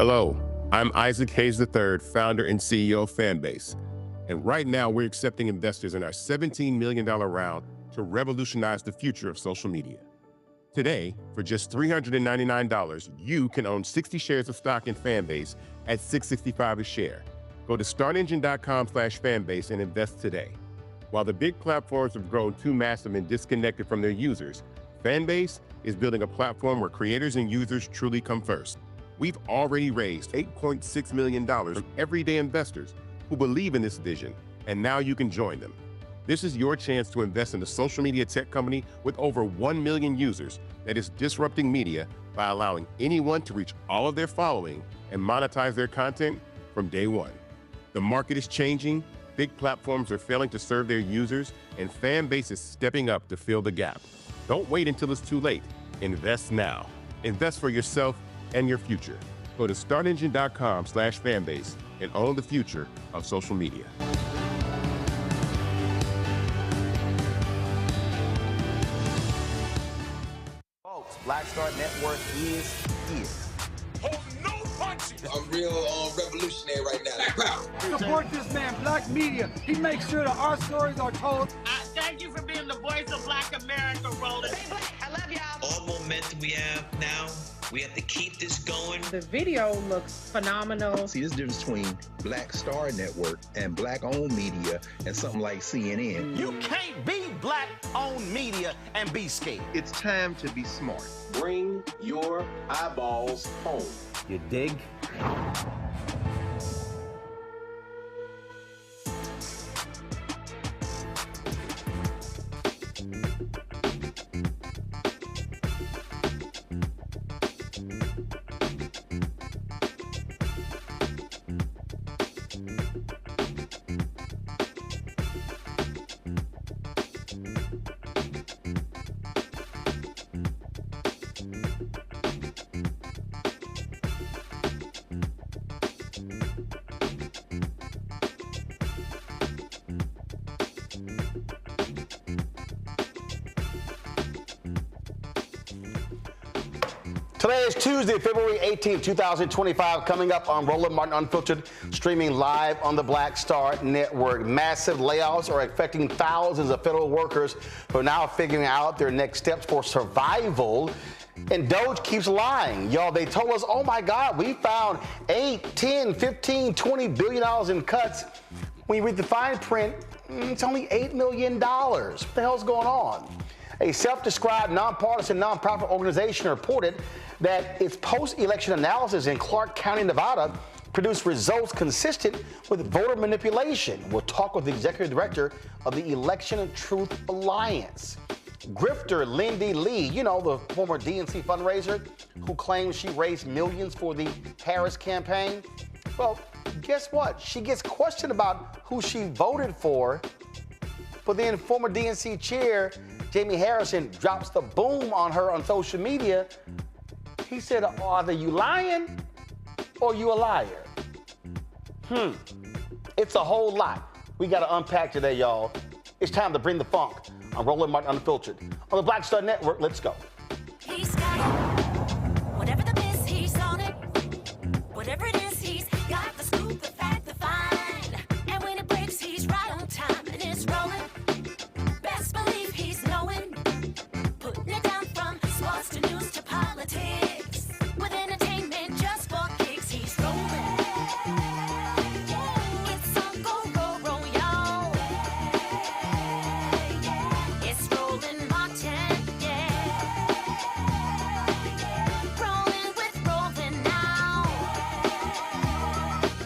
Hello, I'm Isaac Hayes III, founder and CEO of Fanbase. And right now, we're accepting investors in our $17 million round to revolutionize the future of social media. Today, for just $399, you can own 60 shares of stock in Fanbase at $665 a share. Go to startengine.com/fanbase and invest today. While the big platforms have grown too massive and disconnected from their users, Fanbase is building a platform where creators and users truly come first. We've already raised $8.6 million from everyday investors who believe in this vision, and now you can join them. This is your chance to invest in a social media tech company with over 1 million users that is disrupting media by allowing anyone to reach all of their following and monetize their content from day one. The market is changing, big platforms are failing to serve their users, and Fanbase is stepping up to fill the gap. Don't wait until it's too late. Invest now. Invest for yourself and your future. Go to startengine.com/fanbase and own the future of social media. Folks, Black Star Network is here. Hold no punches. I'm real revolutionary right now. Support this man, Black Media. He makes sure that our stories are told. Thank you for being the voice of Black America, Roland. Stay black. I love y'all. All momentum we have now, we have to keep this going. The video looks phenomenal. See, there's a difference between Black Star Network and Black-owned media and something like CNN. You can't be Black-owned media and be scared. It's time to be smart. Bring your eyeballs home. You dig? Today is Tuesday, February 18th, 2025, coming up on Roland Martin Unfiltered, streaming live on the Black Star Network. Massive layoffs are affecting thousands of federal workers who are now figuring out their next steps for survival. And Doge keeps lying. Y'all, they told us, oh my God, we found 8, 10, 15, $20 billion in cuts. When you read the fine print, it's only $8 million. What the hell's going on? A self-described nonpartisan nonprofit organization reported that its post-election analysis in Clark County, Nevada, produced results consistent with voter manipulation. We'll talk with the executive director of the Election Truth Alliance. Grifter Lindy Li, you know, the former DNC fundraiser who claims she raised millions for the Harris campaign. Well, guess what? She gets questioned about who she voted for, but then former DNC chair Jamie Harrison drops the boom on her on social media. He said, either you lying or you a liar. It's a whole lot we got to unpack today, y'all. It's time to bring the funk on Roland Martin Unfiltered. On the Black Star Network, let's go. He's got it. Whatever the biz, he's on it. Whatever it is, he's got the scoop, the fact, the find. And when it breaks, he's right on time and it's rolling. Best believe he's knowing. Putting it down from sports to news to politics. With entertainment just for kicks, he's rolling. It's on go, roll, roll, y'all. It's Roland Martin, yeah. Rolling with Roland now.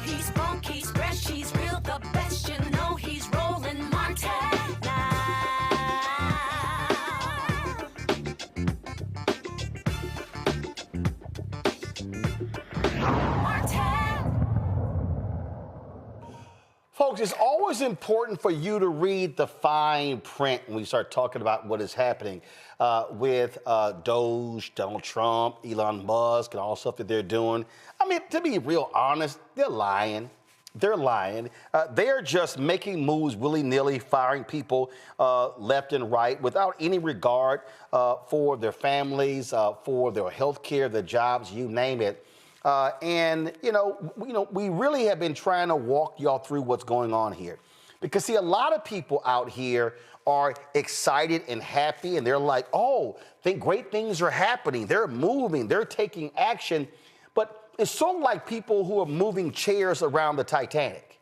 He's funky, he's fresh, he's real, the best, you know he's Roland Martin. Folks, it's always important for you to read the fine print when we start talking about what is happening with Doge, Donald Trump, Elon Musk, and all the stuff that they're doing. I mean, to be real honest, they're lying. They're lying. They're just making moves willy-nilly, firing people left and right without any regard for their families, for their health care, their jobs, you name it. And we really have been trying to walk y'all through what's going on here. Because, see, a lot of people out here are excited and happy, and they're like, oh, think great things are happening. They're moving. They're taking action. But it's sort of like people who are moving chairs around the Titanic.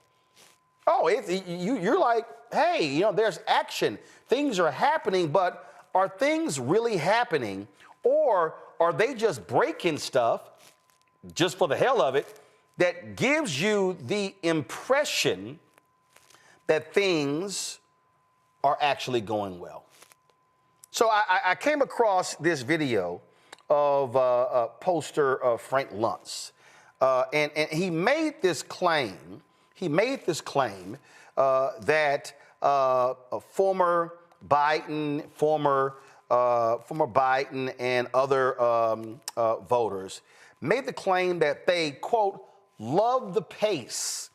Oh, you're like, hey, there's action. Things are happening, but are things really happening? Or are they just breaking stuff just for the hell of it that gives you the impression that things are actually going well? So I came across this video of poster Frank Luntz, and he made this claim. That former Biden and other voters made the claim that they, quote, love the pace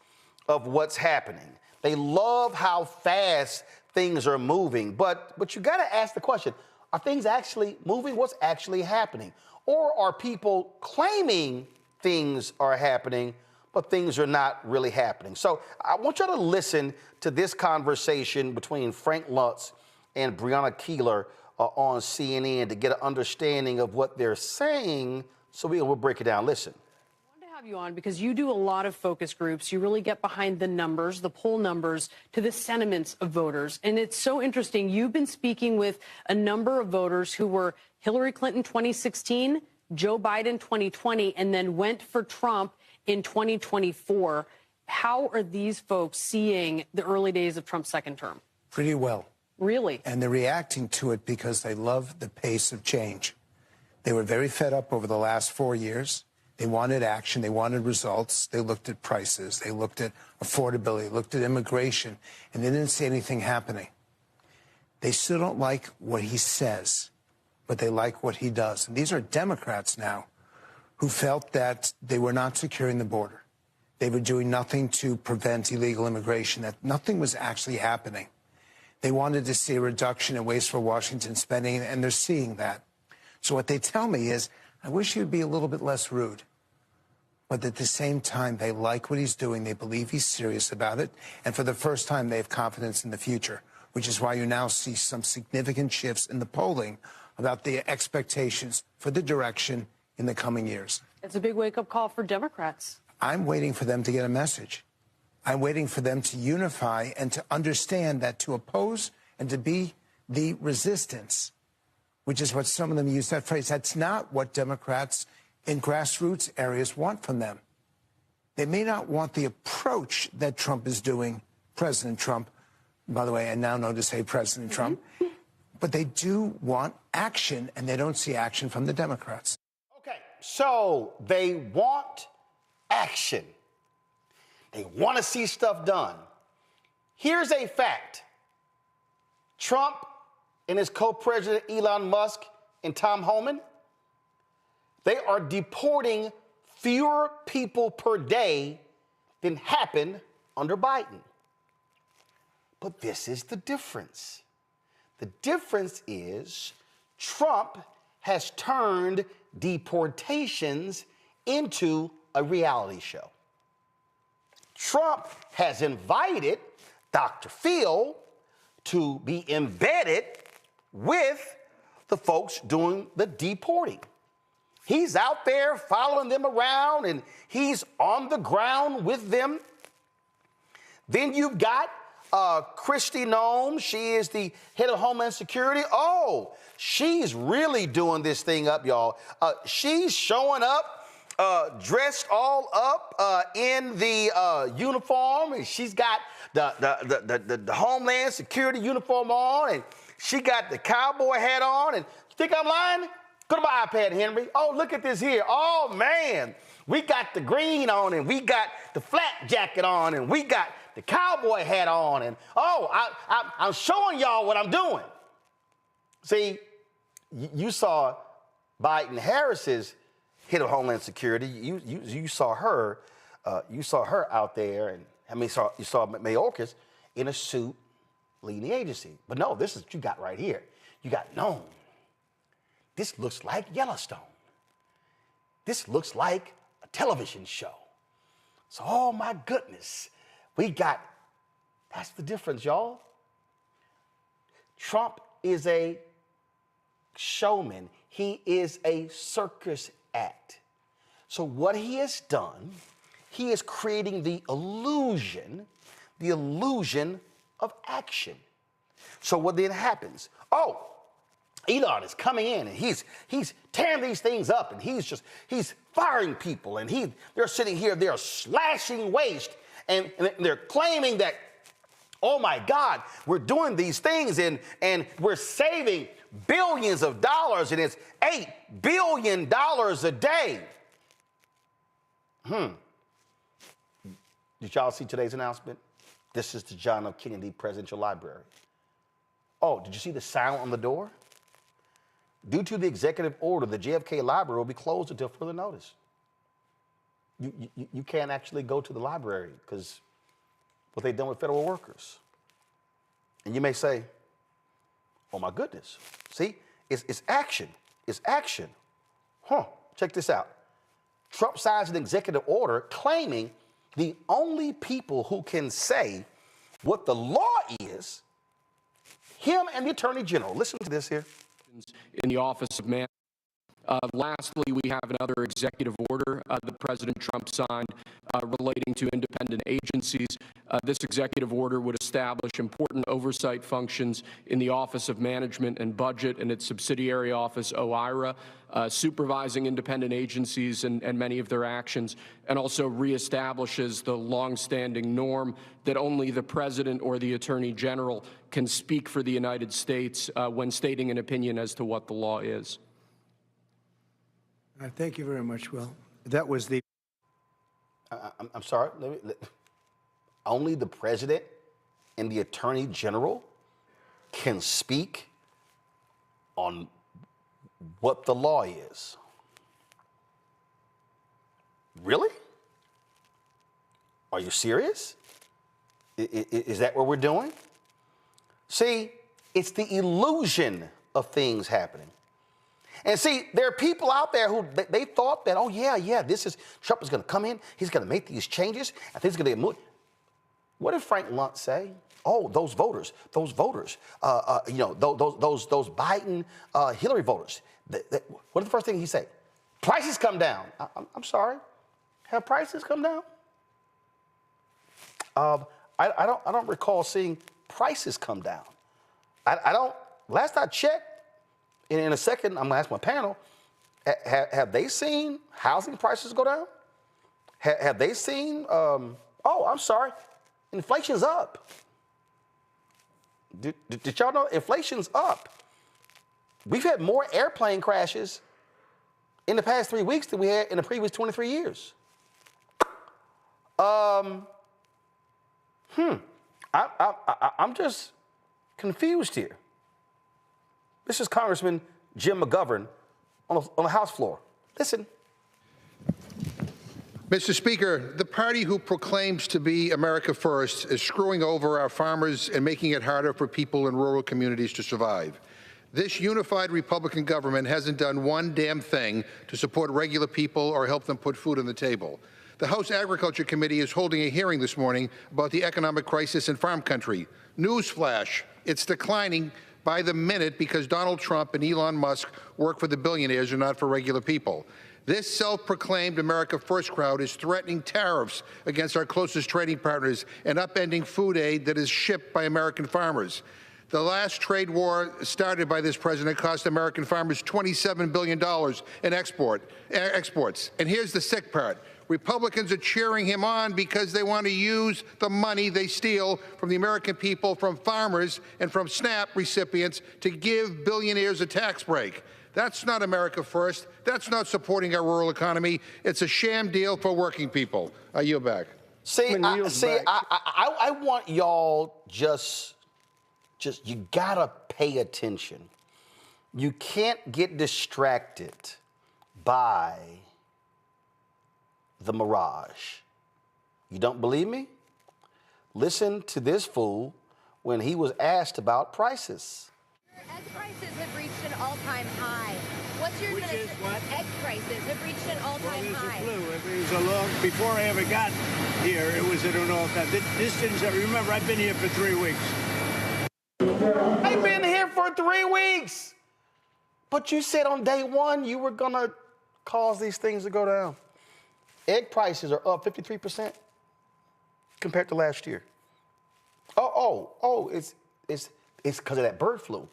of what's happening. They love how fast things are moving. But you got to ask the question, are things actually moving? What's actually happening? Or are people claiming things are happening, but things are not really happening? So I want you to listen to this conversation between Frank Luntz and Breonna Keeler on CNN to get an understanding of what they're saying. So we'll break it down. Listen. I wanted to have you on because you do a lot of focus groups. You really get behind the numbers, the poll numbers, to the sentiments of voters. And it's so interesting. You've been speaking with a number of voters who were Hillary Clinton 2016, Joe Biden 2020, and then went for Trump in 2024. How are these folks seeing the early days of Trump's second term? Pretty well. Really? And they're reacting to it because they love the pace of change. They were very fed up over the last 4 years. They wanted action. They wanted results. They looked at prices. They looked at affordability, looked at immigration, and they didn't see anything happening. They still don't like what he says, but they like what he does. And these are Democrats now who felt that they were not securing the border. They were doing nothing to prevent illegal immigration, that nothing was actually happening. They wanted to see a reduction in wasteful Washington spending, and they're seeing that. So what they tell me is, I wish he would be a little bit less rude. But at the same time, they like what he's doing. They believe he's serious about it. And for the first time, they have confidence in the future, which is why you now see some significant shifts in the polling about the expectations for the direction in the coming years. It's a big wake-up call for Democrats. I'm waiting for them to get a message. I'm waiting for them to unify and to understand that to oppose and to be the resistance, which is what some of them use that phrase, that's not what Democrats in grassroots areas want from them. They may not want the approach that Trump is doing, President Trump, by the way, I now know to say President Trump, but they do want action, and they don't see action from the Democrats. Okay, so they want action. They want to see stuff done. Here's a fact. Trump and his co-president Elon Musk and Tom Homan, they are deporting fewer people per day than happened under Biden. But this is the difference. The difference is Trump has turned deportations into a reality show. Trump has invited Dr. Phil to be embedded with the folks doing the deporting. He's out there following them around, and he's on the ground with them. Then you've got Kristi Noem. She is the head of Homeland Security. Oh, she's really doing this thing up, y'all. She's showing up dressed all up in the uniform, and she's got the Homeland Security uniform on, and she got the cowboy hat on. And you think I'm lying? Go to my iPad, Henry. Oh, look at this here. Oh, man. We got the green on, and we got the flat jacket on, and we got the cowboy hat on. And, I'm showing y'all what I'm doing. See, you saw Biden-Harris's head of Homeland Security. You saw her. You saw her out there, and you saw Mayorkas in a suit leading the agency. But no, this is what you got right here. You got Noem. This looks like Yellowstone. This looks like a television show. So, oh my goodness, that's the difference, y'all. Trump is a showman. He is a circus act. So what he has done, he is creating the illusion of action. So what then happens? Oh, Elon is coming in and he's tearing these things up and he's firing people and they're sitting here, they're slashing waste and they're claiming that, oh my God, we're doing these things and we're saving billions of dollars and it's $8 billion a day. Did y'all see today's announcement? This is the John F. Kennedy Presidential Library. Oh, did you see the sign on the door? Due to the executive order, the JFK Library will be closed until further notice. You can't actually go to the library because what they've done with federal workers. And you may say, oh my goodness, see, it's action. It's action. Check this out. Trump signs an executive order claiming the only people who can say what the law is, him and the Attorney General. Listen to this here. In the Office of Man. Lastly, we have another executive order that President Trump signed relating to independent agencies. This executive order would establish important oversight functions in the Office of Management and Budget and its subsidiary office, OIRA, supervising independent agencies and many of their actions, and also reestablishes the longstanding norm that only the President or the Attorney General can speak for the United States when stating an opinion as to what the law is. Thank you very much, Will. That was the... I'm sorry. Only the President and the Attorney General can speak on what the law is. Really? Are you serious? Is that what we're doing? See, it's the illusion of things happening. And see, there are people out there who they thought that, oh yeah, Trump is going to come in, he's going to make these changes, I think he's going to get moved. What did Frank Lunt say? Oh, those voters, those Biden, Hillary voters. What is the first thing he said? Prices come down. I'm sorry, have prices come down? I don't recall seeing prices come down. I don't. Last I checked. In a second, I'm going to ask my panel, have they seen housing prices go down? Have they seen, inflation's up. Did y'all know inflation's up? We've had more airplane crashes in the past 3 weeks than we had in the previous 23 years. I'm just confused here. This is Congressman Jim McGovern on the House floor. Listen. Mr. Speaker, the party who proclaims to be America First is screwing over our farmers and making it harder for people in rural communities to survive. This unified Republican government hasn't done one damn thing to support regular people or help them put food on the table. The House Agriculture Committee is holding a hearing this morning about the economic crisis in farm country. Newsflash, it's declining by the minute because Donald Trump and Elon Musk work for the billionaires and not for regular people. This self-proclaimed America First crowd is threatening tariffs against our closest trading partners and upending food aid that is shipped by American farmers. The last trade war started by this president cost American farmers $27 billion in exports. And here's the sick part. Republicans are cheering him on because they want to use the money they steal from the American people, from farmers and from SNAP recipients to give billionaires a tax break. That's not America First. That's not supporting our rural economy. It's a sham deal for working people. I yield back. I want y'all just you gotta pay attention. You can't get distracted by the mirage. You don't believe me? Listen to this fool when he was asked about prices. Egg prices have reached an all-time high. What What's your advantage? Egg prices have reached an all-time high. It was a long, before I ever got here, it was at an all-time. This didn't, remember, I've been here for 3 weeks. I've been here for 3 weeks. But you said on day one you were going to cause these things to go down. Egg prices are up 53% compared to last year. It's because of that bird flu.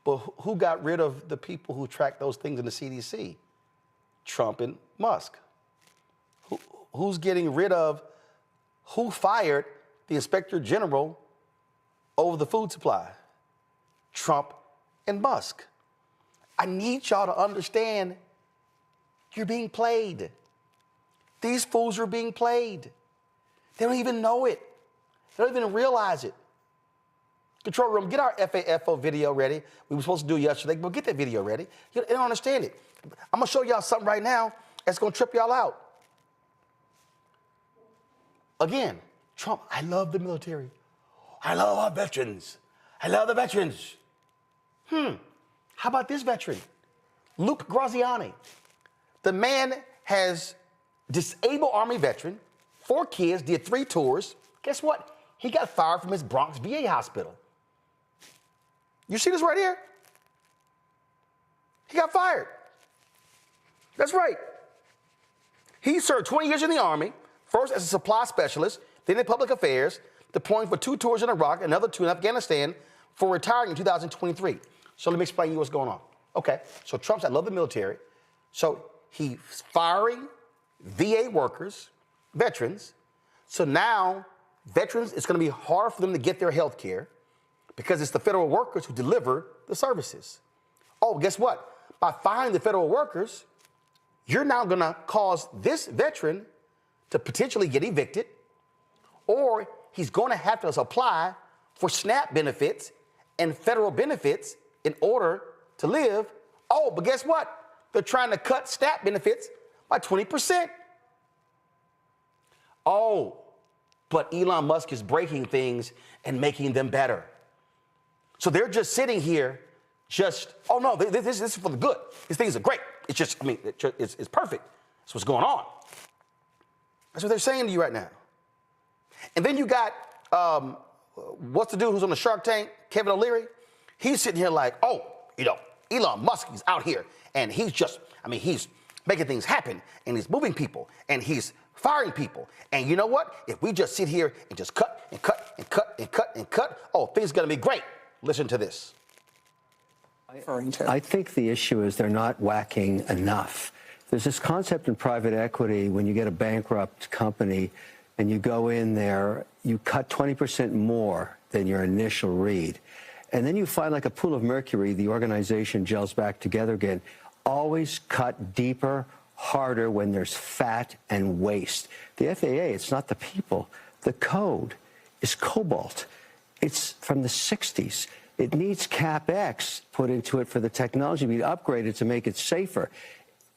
But who got rid of the people who track those things in the CDC? Trump and Musk. Who's getting rid of, who fired the Inspector General over the food supply? Trump and Musk. I need y'all to understand you're being played. These fools are being played. They don't even know it. They don't even realize it. Control room, get our FAFO video ready. We were supposed to do it yesterday, but get that video ready. You don't understand it. I'm going to show y'all something right now that's going to trip y'all out. Again, Trump, I love the military. I love our veterans. I love the veterans. How about this veteran? Luke Graziani. The man has disabled Army veteran, 4 kids, did 3 tours. Guess what? He got fired from his Bronx VA hospital. You see this right here? He got fired. That's right. He served 20 years in the Army, first as a supply specialist, then in public affairs, deploying for 2 tours in Iraq, another 2 in Afghanistan, for retiring in 2023. So let me explain to you what's going on. Okay, so Trump's, I love the military. So he's firing VA workers, veterans. So now veterans, it's going to be hard for them to get their health care because it's the federal workers who deliver the services. Oh, guess what? By firing the federal workers, you're now going to cause this veteran to potentially get evicted, or he's going to have to apply for SNAP benefits and federal benefits in order to live. Oh, but guess what? They're trying to cut SNAP benefits by 20%. Oh, but Elon Musk is breaking things and making them better. So they're just sitting here, oh no, this is for the good. These things are great. It's just, it's perfect. That's what's going on. That's what they're saying to you right now. And then you got, what's the dude who's on the Shark Tank, Kevin O'Leary? He's sitting here like, Elon Musk is out here and he's just, he's making things happen and he's moving people and he's firing people. And you know what? If we just sit here and just cut and cut and cut and cut and cut, things are going to be great. Listen to this. I think the issue is they're not whacking enough. There's this concept in private equity when you get a bankrupt company and you go in there, you cut 20% more than your initial read. And then you find like a pool of mercury, the organization gels back together again. Always cut deeper, harder when there's fat and waste. The FAA, it's not the people. The code is cobalt. It's from the 60s. It needs CapEx put into it for the technology to be upgraded to make it safer.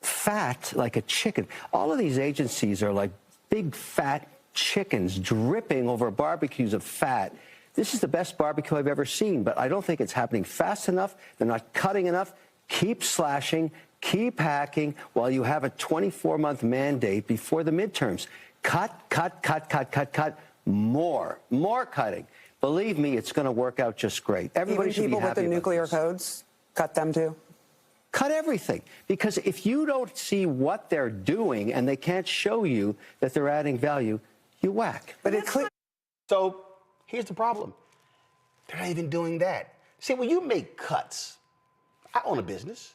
Fat like a chicken. All of these agencies are like big fat chickens dripping over barbecues of fat. This is the best barbecue I've ever seen, but I don't think it's happening fast enough. They're not cutting enough. Keep slashing, keep hacking while you have a 24-month mandate before the midterms. Cut, more cutting. Believe me, it's going to work out just great. Everybody should be happy. Even people with the nuclear codes, cut them too? Cut everything. Because if you don't see what they're doing and they can't show you that they're adding value, you whack. But it's clear. So here's the problem. They're not even doing that. See, when you make cuts, I own a business.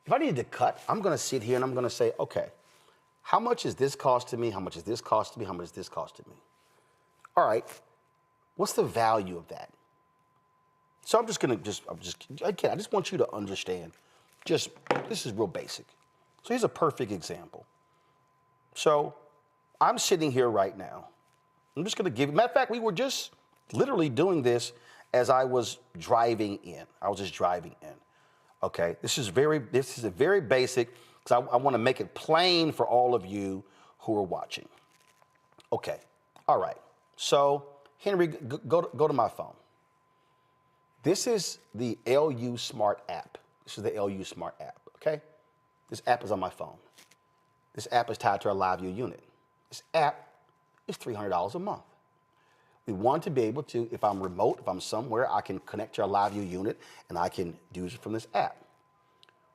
If I needed to cut, I'm going to sit here and I'm going to say, okay, how much is this costing me? How much is this costing me? How much is this costing me? All right. What's the value of that? So I'm just going to again, I just want you to understand, this is real basic. So here's a perfect example. So I'm sitting here right now. I'm just going to give, matter of fact, we were just literally doing this as I was driving in. I was just driving in. Okay, this is a very basic, because I want to make it plain for all of you who are watching. Okay, all right. So Henry, go to my phone. This is the LU Smart app. This is the LU Smart app, okay? This app is on my phone. This app is tied to our LiveView unit. This app is $300 a month. We want to be able to, if I'm remote, if I'm somewhere, I can connect to our LiveView unit and I can do it from this app.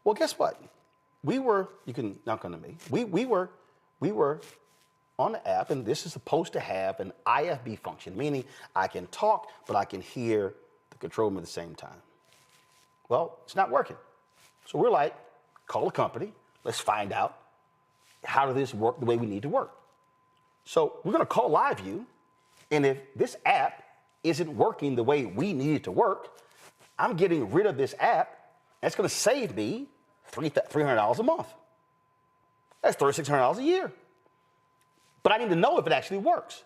Well, guess what? You can knock on me. We were on the app, and this is supposed to have an IFB function, meaning I can talk, but I can hear the control room at the same time. Well, it's not working. So we're like, call the company, let's find out how does this work the way we need to work. So we're gonna call LiveView, and if this app isn't working the way we need it to work, I'm getting rid of this app, and it's gonna save me $300 a month. That's $3,600 a year. But I need to know if it actually works.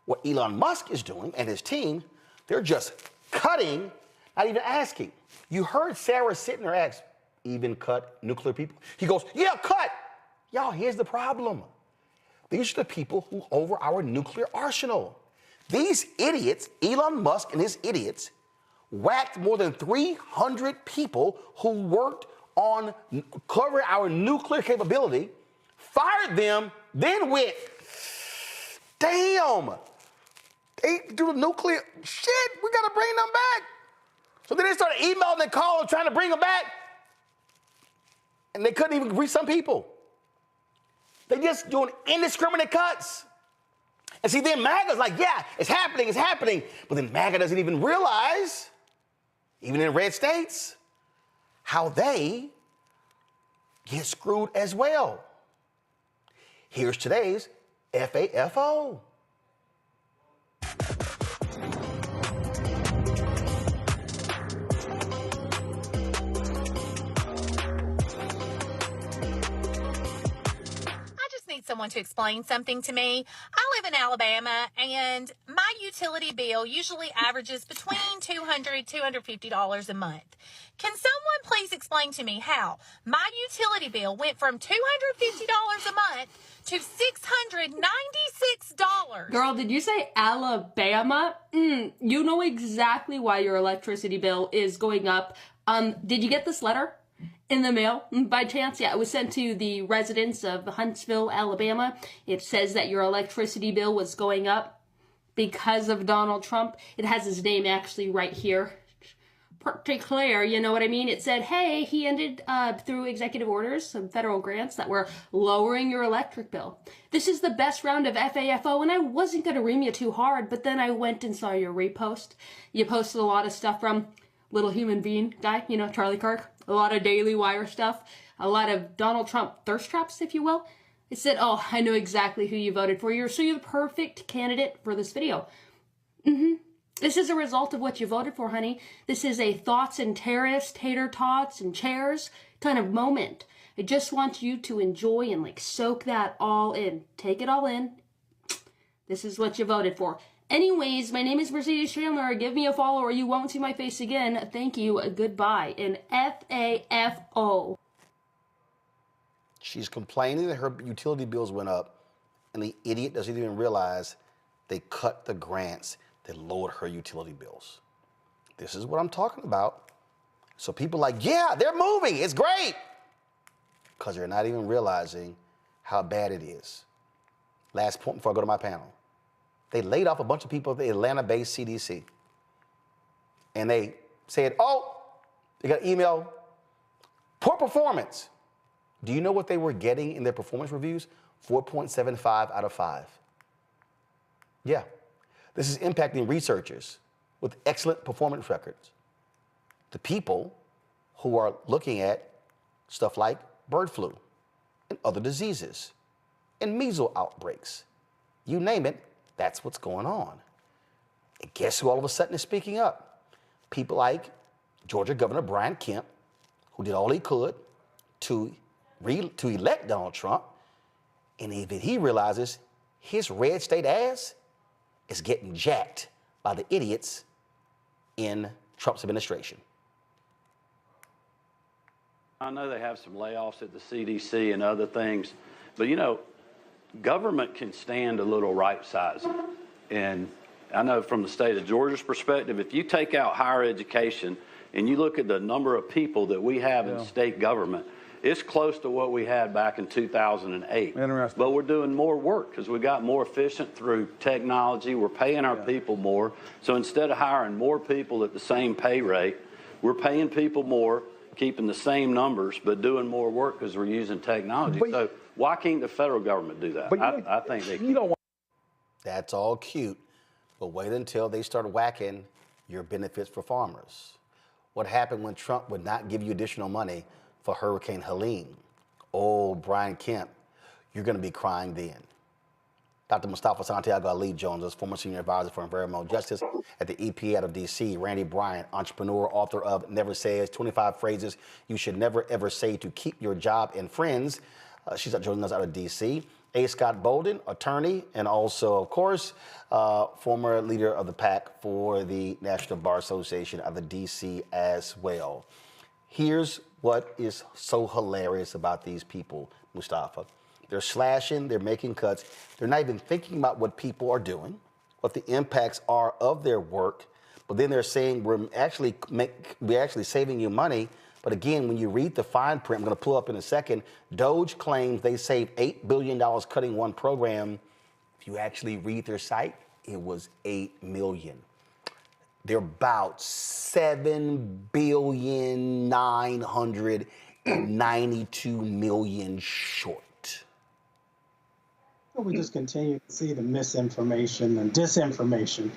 What Elon Musk is doing and his team, they're just cutting, not even asking. You heard Sarah sitting there ask, even cut nuclear people? He goes, yeah, cut. Y'all, here's the problem. These are the people who over our nuclear arsenal. These idiots, Elon Musk and his idiots, whacked more than 300 people who worked on covering our nuclear capability, fired them, then went, damn, they do the nuclear shit, we gotta bring them back. So then they started emailing and calling, trying to bring them back, and they couldn't even reach some people. They just doing indiscriminate cuts. And see, then MAGA's like, yeah, it's happening. But then MAGA doesn't even realize, even in red states, how they get screwed as well. Here's today's FAFO. Someone to explain something to me. I live in Alabama, and my utility bill usually averages between $200 to $250 a month. Can someone please explain to me how my utility bill went from $250 a month to $696? Girl, did you say Alabama? You know exactly why your electricity bill is going up. Did you get this letter in the mail by chance? Yeah, it was sent to the residents of Huntsville, Alabama. It says that your electricity bill was going up because of Donald Trump. It has his name actually right here. Pretty clear, you know what I mean? It said, hey, he ended through executive orders, some federal grants that were lowering your electric bill. This is the best round of FAFO, and I wasn't going to ream you too hard, but then I went and saw your repost. You posted a lot of stuff from Little Human Being guy, you know, Charlie Kirk. A lot of Daily Wire stuff, a lot of Donald Trump thirst traps, if you will. It said, oh, I know exactly who you voted for. You're the perfect candidate for this video. This is a result of what you voted for, honey. This is a thoughts and terrorists, tater tots and chairs kind of moment. I just want you to enjoy and soak that all in. Take it all in. This is what you voted for. Anyways, my name is Mercedes Chandler. Give me a follow or you won't see my face again. Thank you. Goodbye. And FAFO. She's complaining that her utility bills went up, and the idiot doesn't even realize they cut the grants that lowered her utility bills. This is what I'm talking about. So people are like, yeah, they're moving. It's great. Because they're not even realizing how bad it is. Last point before I go to my panel. They laid off a bunch of people at the Atlanta-based CDC. And they said, oh, they got an email, poor performance. Do you know what they were getting in their performance reviews? 4.75 out of 5. Yeah. This is impacting researchers with excellent performance records. The people who are looking at stuff like bird flu and other diseases and measles outbreaks. You name it. That's what's going on. And guess who all of a sudden is speaking up? People like Georgia Governor Brian Kemp, who did all he could to elect Donald Trump, and even he realizes his red state ass is getting jacked by the idiots in Trump's administration. I know they have some layoffs at the CDC and other things, but you know, government can stand a little right sizing. And I know from the state of Georgia's perspective, if you take out higher education and you look at the number of people that we have in state government, it's close to what we had back in 2008. Interesting. But we're doing more work because we got more efficient through technology. We're paying our people more. So instead of hiring more people at the same pay rate, we're paying people more, keeping the same numbers, but doing more work because we're using technology. So why can't the federal government do that? I think they can. That's all cute, but wait until they start whacking your benefits for farmers. What happened when Trump would not give you additional money for Hurricane Helene? Oh, Brian Kemp, you're going to be crying then. Dr. Mustafa Santiago Ali Jones is former senior advisor for environmental justice at the EPA out of D.C. Randy Bryant, entrepreneur, author of Never Says, 25 Phrases You Should Never Ever Say to Keep Your Job and Friends. She's joining us out of D.C. A. Scott Bolden, attorney, and also, of course, former leader of the PAC for the National Bar Association out of D.C. as well. Here's what is so hilarious about these people, Mustafa. They're slashing, they're making cuts. They're not even thinking about what people are doing, what the impacts are of their work. But then they're saying we're actually saving you money. But again, when you read the fine print, I'm going to pull up in a second, Doge claims they saved $8 billion cutting one program. If you actually read their site, it was $8 million. They're about $7.992 billion short. We just continue to see the misinformation and disinformation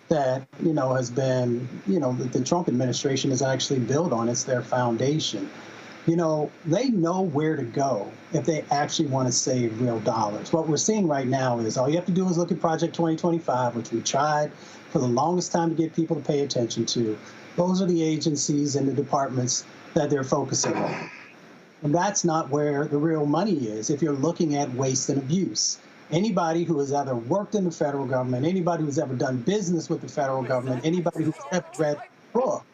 that, has been, the Trump administration has actually built on. It's their foundation. They know where to go if they actually want to save real dollars. What we're seeing right now is all you have to do is look at Project 2025, which we tried for the longest time to get people to pay attention to. Those are the agencies and the departments that they're focusing on. And that's not where the real money is if you're looking at waste and abuse. Anybody who has ever worked in the federal government, anybody who's ever done business with the federal government, anybody who's ever read a book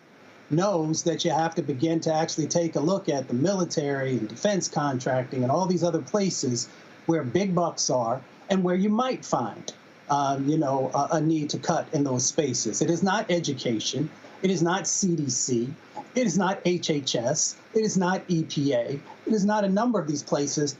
knows that you have to begin to actually take a look at the military and defense contracting and all these other places where big bucks are and where you might find, a need to cut in those spaces. It is not education. It is not CDC. It is not HHS. It is not EPA. It is not a number of these places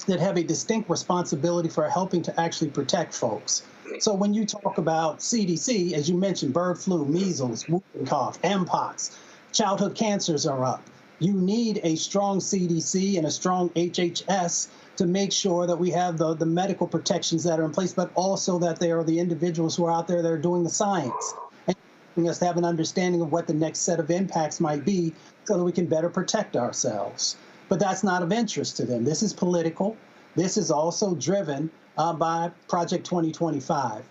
that have a distinct responsibility for helping to actually protect folks. So when you talk about CDC, as you mentioned, bird flu, measles, whooping cough, Mpox, childhood cancers are up. You need a strong CDC and a strong HHS to make sure that we have the medical protections that are in place, but also that they are the individuals who are out there that are doing the science and helping us to have an understanding of what the next set of impacts might be so that we can better protect ourselves. But that's not of interest to them. This is political. This is also driven by Project 2025.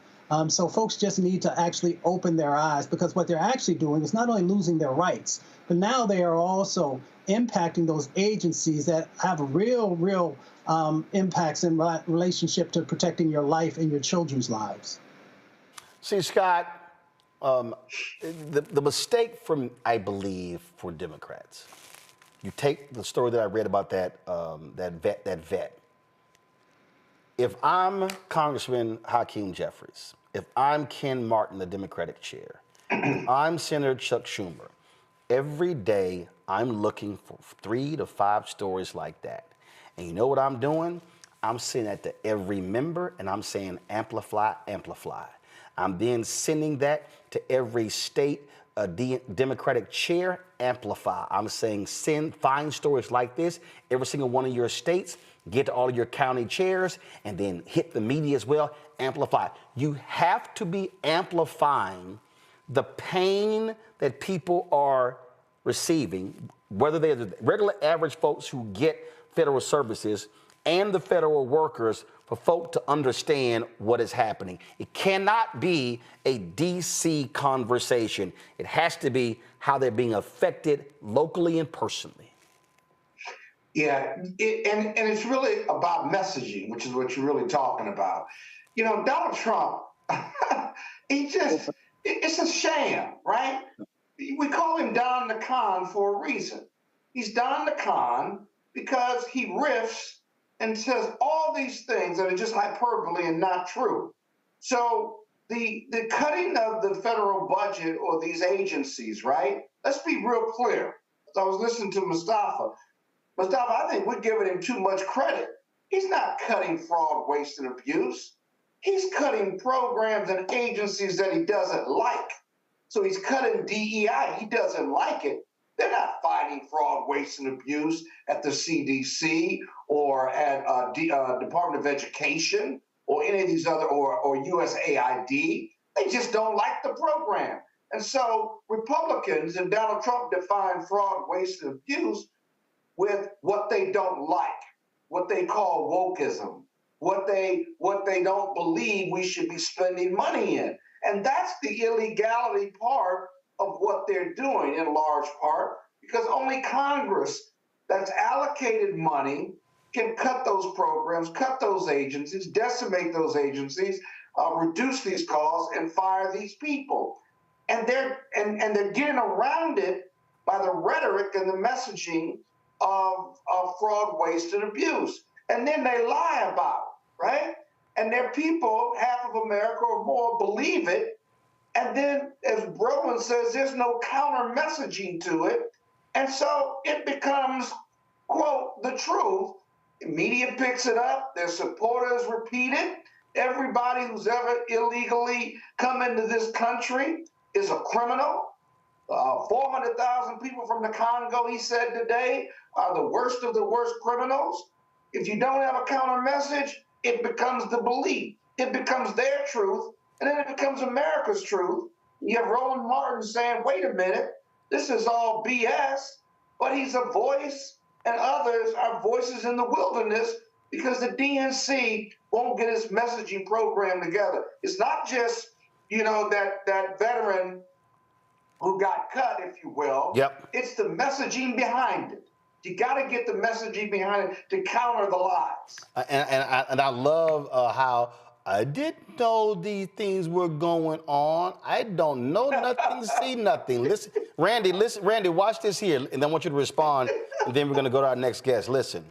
So folks just need to actually open their eyes, because what they're actually doing is not only losing their rights, but now they are also impacting those agencies that have real impacts in relationship to protecting your life and your children's lives. See, Scott, the mistake I believe, for Democrats, you take the story that I read about that vet. If I'm Congressman Hakeem Jeffries, if I'm Ken Martin, the Democratic chair, if I'm Senator Chuck Schumer, every day I'm looking for 3 to 5 stories like that. And you know what I'm doing? I'm sending that to every member, and I'm saying amplify, amplify. I'm then sending that to every state Democratic chair, amplify. I'm saying find stories like this, every single one of your states, get to all of your county chairs, and then hit the media as well, amplify. You have to be amplifying the pain that people are receiving, whether they're the regular average folks who get federal services and the federal workers, for folk to understand what is happening. It cannot be a DC conversation. It has to be how they're being affected locally and personally. Yeah, and it's really about messaging, which is what you're really talking about. Donald Trump, it's a sham, right? We call him Don the Con for a reason. He's Don the Con because he riffs and says all these things that are just hyperbole and not true. So the cutting of the federal budget or these agencies, right? Let's be real clear. I was listening to Mustafa. I think we're giving him too much credit. He's not cutting fraud, waste, and abuse. He's cutting programs and agencies that he doesn't like. So he's cutting DEI. He doesn't like it. They're not fighting fraud, waste, and abuse at the CDC or at Department of Education or any of these other, or USAID. They just don't like the program. And so Republicans and Donald Trump define fraud, waste, and abuse with what they don't like, what they call wokeism, what they don't believe we should be spending money in. And that's the illegality part of what they're doing in large part, because only Congress that's allocated money can cut those programs, cut those agencies, decimate those agencies, reduce these costs, and fire these people. And they're getting around it by the rhetoric and the messaging of fraud, waste, and abuse. And then they lie about it, right? And their people, half of America or more, believe it. And then, as Roland says, there's no counter messaging to it. And so it becomes, quote, the truth. The media picks it up. Their supporters repeat it. Everybody who's ever illegally come into this country is a criminal. 400,000 people from the Congo, he said today, are the worst of the worst criminals. If you don't have a counter message, it becomes the belief. It becomes their truth, and then it becomes America's truth. You have Roland Martin saying, wait a minute, this is all BS, but he's a voice, and others are voices in the wilderness because the DNC won't get its messaging program together. It's not just, that veteran who got cut, if you will. Yep. It's the messaging behind it. You got to get the messaging behind it to counter the lies. And I love how I didn't know these things were going on. I don't know nothing, see nothing. Listen, Randy, watch this here, and then I want you to respond, and then we're going to go to our next guest. Listen.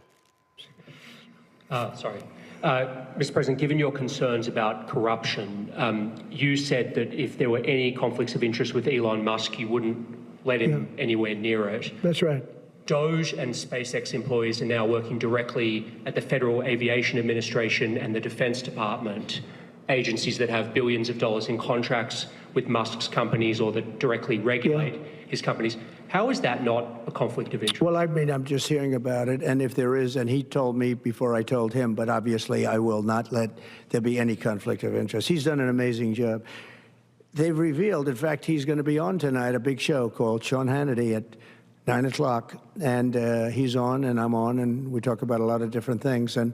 Sorry. Mr. President, given your concerns about corruption, you said that if there were any conflicts of interest with Elon Musk, you wouldn't let him anywhere near it. That's right. Doge and SpaceX employees are now working directly at the Federal Aviation Administration and the Defense Department, agencies that have billions of dollars in contracts with Musk's companies or that directly regulate his companies. How is that not a conflict of interest? Well, I mean, I'm just hearing about it, and if there is, and he told me before I told him, but obviously I will not let there be any conflict of interest. He's done an amazing job. They've revealed, in fact, he's going to be on tonight, a big show called Sean Hannity at 9 o'clock, and he's on and I'm on, and we talk about a lot of different things. And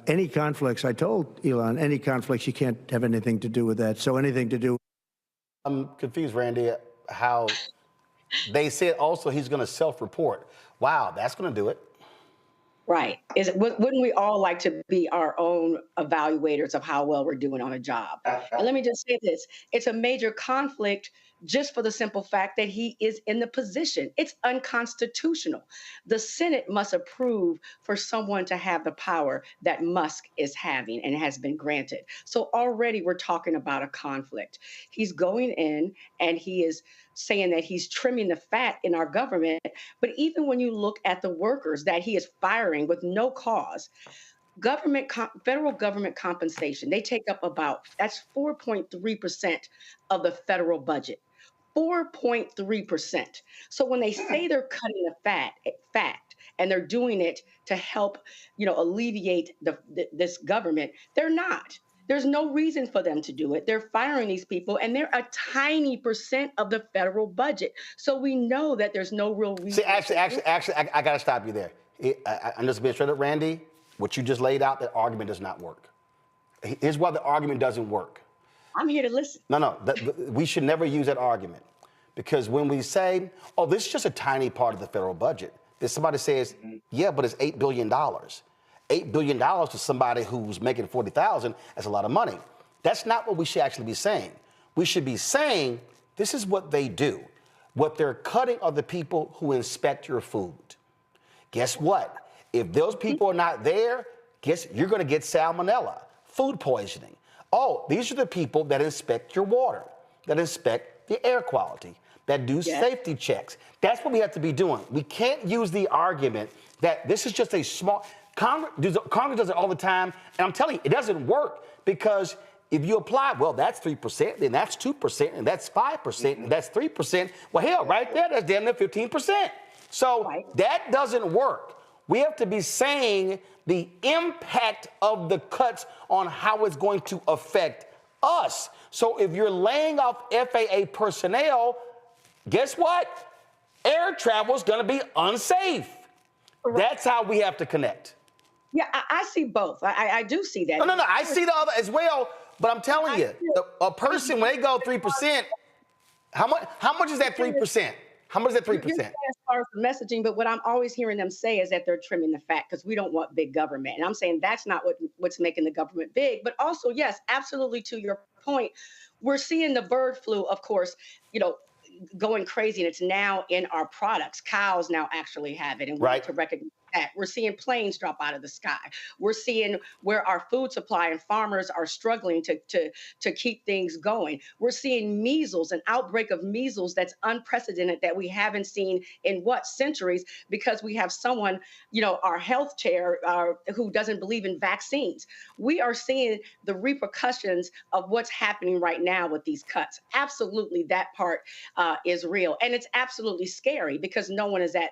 any conflicts, I told Elon, any conflicts, you can't have anything to do with that. So anything to do. I'm confused, Randy, how they said also he's going to self-report. Wow, that's going to do it. Right. Wouldn't we all like to be our own evaluators of how well we're doing on a job? And let me just say this. It's a major conflict just for the simple fact that he is in the position. It's unconstitutional. The Senate must approve for someone to have the power that Musk is having and has been granted. So already we're talking about a conflict. He's going in and he is saying that he's trimming the fat in our government. But even when you look at the workers that he is firing with no cause, federal government compensation, they take up that's 4.3% of the federal budget. 4.3%. So when they say they're cutting the fat and they're doing it to help, alleviate this government, they're not. There's no reason for them to do it. They're firing these people, and they're a tiny percent of the federal budget. So we know that there's no real reason. See, actually, I got to stop you there. I'm just being straight up, Randy. What you just laid out, that argument does not work. Here's why the argument doesn't work. I'm here to listen. No, we should never use that argument. Because when we say, oh, this is just a tiny part of the federal budget, then somebody says, yeah, but it's $8 billion. $8 billion to somebody who's making $40,000, that's a lot of money. That's not what we should actually be saying. We should be saying, this is what they do. What they're cutting are the people who inspect your food. Guess what? If those people are not there, you're going to get salmonella, food poisoning. Oh, these are the people that inspect your water, that inspect the air quality, that do safety checks. That's what we have to be doing. We can't use the argument that this is just a small, Congress does it all the time, and I'm telling you, it doesn't work, because if you apply, well, that's 3%, then that's 2%, and that's 5%, and that's 3%. Well, hell, right there, that's damn near 15%. So that doesn't work. We have to be saying the impact of the cuts on how it's going to affect us. So if you're laying off FAA personnel, guess what? Air travel is going to be unsafe. That's how we have to connect. Yeah, I see both. I do see that. No, I see the other as well. But I'm telling you, a person, when they go 3%, how much is that 3%? How much is that 3%? As far as the messaging, but what I'm always hearing them say is that they're trimming the fat because we don't want big government. And I'm saying that's not what's making the government big. But also, yes, absolutely, to your point, we're seeing the bird flu, of course, going crazy, and it's now in our products. Cows now actually have it, and we need to recognize that. We're seeing planes drop out of the sky. We're seeing where our food supply and farmers are struggling to keep things going. We're seeing measles, an outbreak of measles that's unprecedented, that we haven't seen in centuries, because we have someone, our health chair, who doesn't believe in vaccines. We are seeing the repercussions of what's happening right now with these cuts. Absolutely, that part is real, and it's absolutely scary because no one is at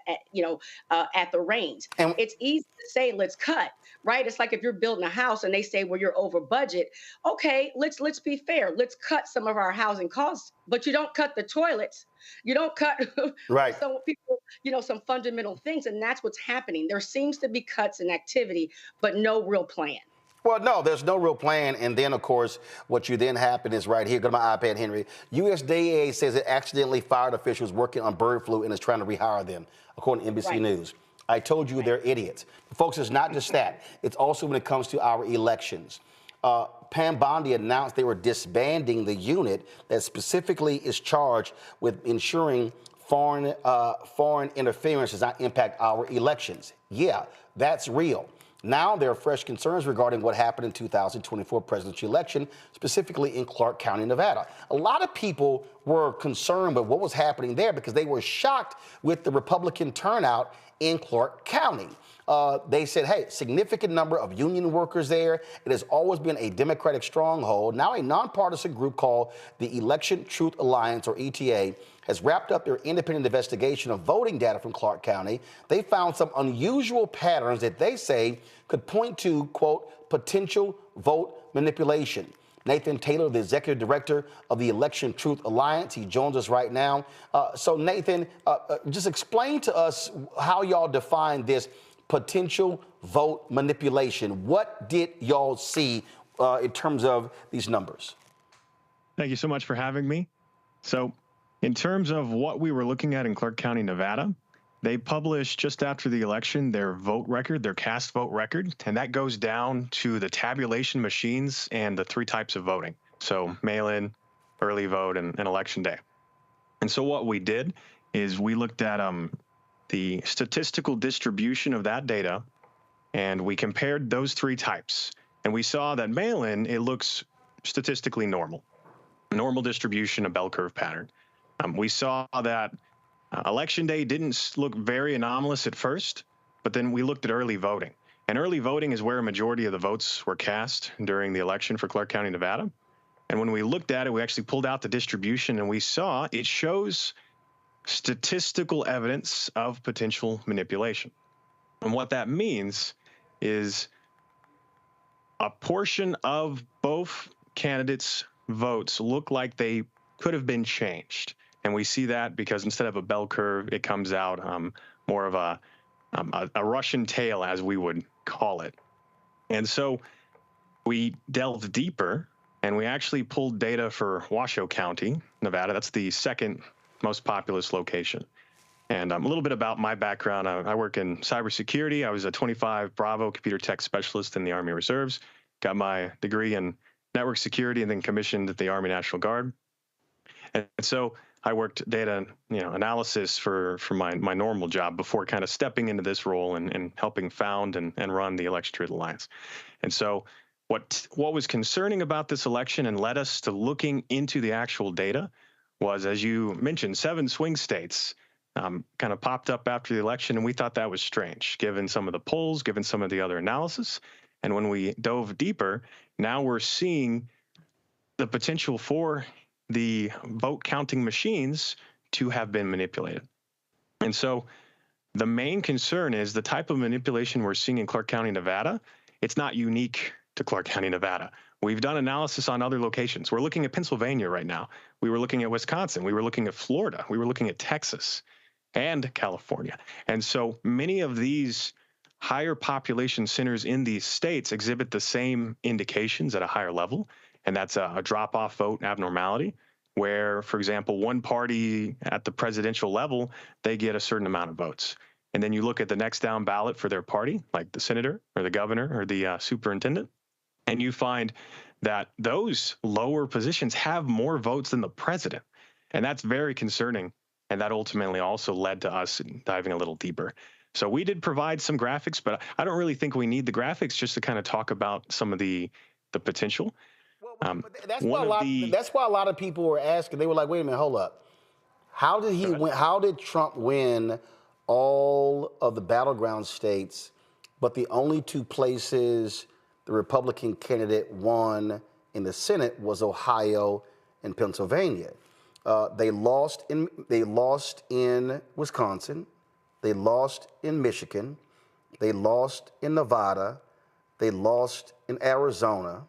the reins. And it's easy to say, let's cut, right? It's like if you're building a house and they say, well, you're over budget. Okay, let's be fair. Let's cut some of our housing costs, but you don't cut the toilets. You don't cut some people, some fundamental things, and that's what's happening. There seems to be cuts in activity, but no real plan. Well, no, there's no real plan. And then, of course, what you then happen is right here. Go to my iPad, Henry. USDA says it accidentally fired officials working on bird flu and is trying to rehire them, according to NBC News. I told you they're idiots. Folks, it's not just that. It's also when it comes to our elections. Pam Bondi announced they were disbanding the unit that specifically is charged with ensuring foreign interference does not impact our elections. Yeah, that's real. Now there are fresh concerns regarding what happened in 2024 presidential election, specifically in Clark County, Nevada. A lot of people were concerned with what was happening there because they were shocked with the Republican turnout in Clark County. They said, hey, significant number of union workers there. It has always been a Democratic stronghold. Now a nonpartisan group called the Election Truth Alliance, or ETA, has wrapped up their independent investigation of voting data from Clark County. They found some unusual patterns that they say could point to, quote, potential vote manipulation. Nathan Taylor, the executive director of the Election Truth Alliance, he joins us right now. So Nathan, just explain to us how y'all define this potential vote manipulation. What did y'all see in terms of these numbers? Thank you so much for having me. So in terms of what we were looking at in Clark County, Nevada, they published just after the election their vote record, their cast vote record, and that goes down to the tabulation machines and the three types of voting. So mail-in, early vote, and election day. And so what we did is we looked at the statistical distribution of that data, and we compared those three types. And we saw that mail-in, it looks statistically normal. Normal distribution, a bell curve pattern. We saw that election day didn't look very anomalous at first, but then we looked at early voting. And early voting is where a majority of the votes were cast during the election for Clark County, Nevada. And when we looked at it, we actually pulled out the distribution, and we saw it shows statistical evidence of potential manipulation. And what that means is a portion of both candidates' votes look like they could have been changed. And we see that because instead of a bell curve, it comes out more of a Russian tail, as we would call it. And so we delved deeper, and we actually pulled data for Washoe County, Nevada. That's the second most populous location. And a little bit about my background. I work in cybersecurity. I was a 25 Bravo computer tech specialist in the Army Reserves. Got my degree in network security and then commissioned at the Army National Guard. And so I worked data, analysis for my normal job before kind of stepping into this role and helping found and run the Election Truth Alliance. And so What was concerning about this election and led us to looking into the actual data was, as you mentioned, 7 swing states kind of popped up after the election, and we thought that was strange, given some of the polls, given some of the other analysis. And when we dove deeper, now we're seeing the potential for the vote counting machines to have been manipulated. And so the main concern is the type of manipulation we're seeing in Clark County, Nevada. It's not unique to Clark County, Nevada. We've done analysis on other locations. We're looking at Pennsylvania right now. We were looking at Wisconsin. We were looking at Florida. We were looking at Texas and California. And so many of these higher population centers in these states exhibit the same indications at a higher level, and that's a drop-off vote abnormality, where, for example, one party at the presidential level, they get a certain amount of votes. And then you look at the next down ballot for their party, like the senator or the governor or the superintendent, and you find that those lower positions have more votes than the president. And that's very concerning. And that ultimately also led to us diving a little deeper. So we did provide some graphics, but I don't really think we need the graphics, just to kind of talk about some of the potential. That's why a lot of people were asking. They were like, wait a minute, hold up. How did he win? How did Trump win all of the battleground states, but the only 2 places the Republican candidate won in the Senate was Ohio and Pennsylvania? They lost in Wisconsin. They lost in Michigan. They lost in Nevada. They lost in Arizona.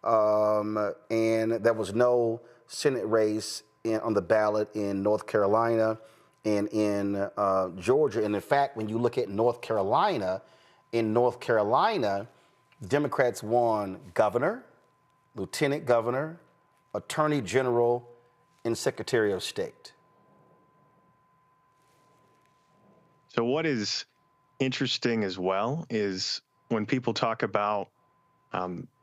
And there was no Senate race on the ballot in North Carolina and in Georgia. And in fact, when you look at North Carolina, Democrats won governor, lieutenant governor, attorney general, and secretary of state. So what is interesting as well is when people talk about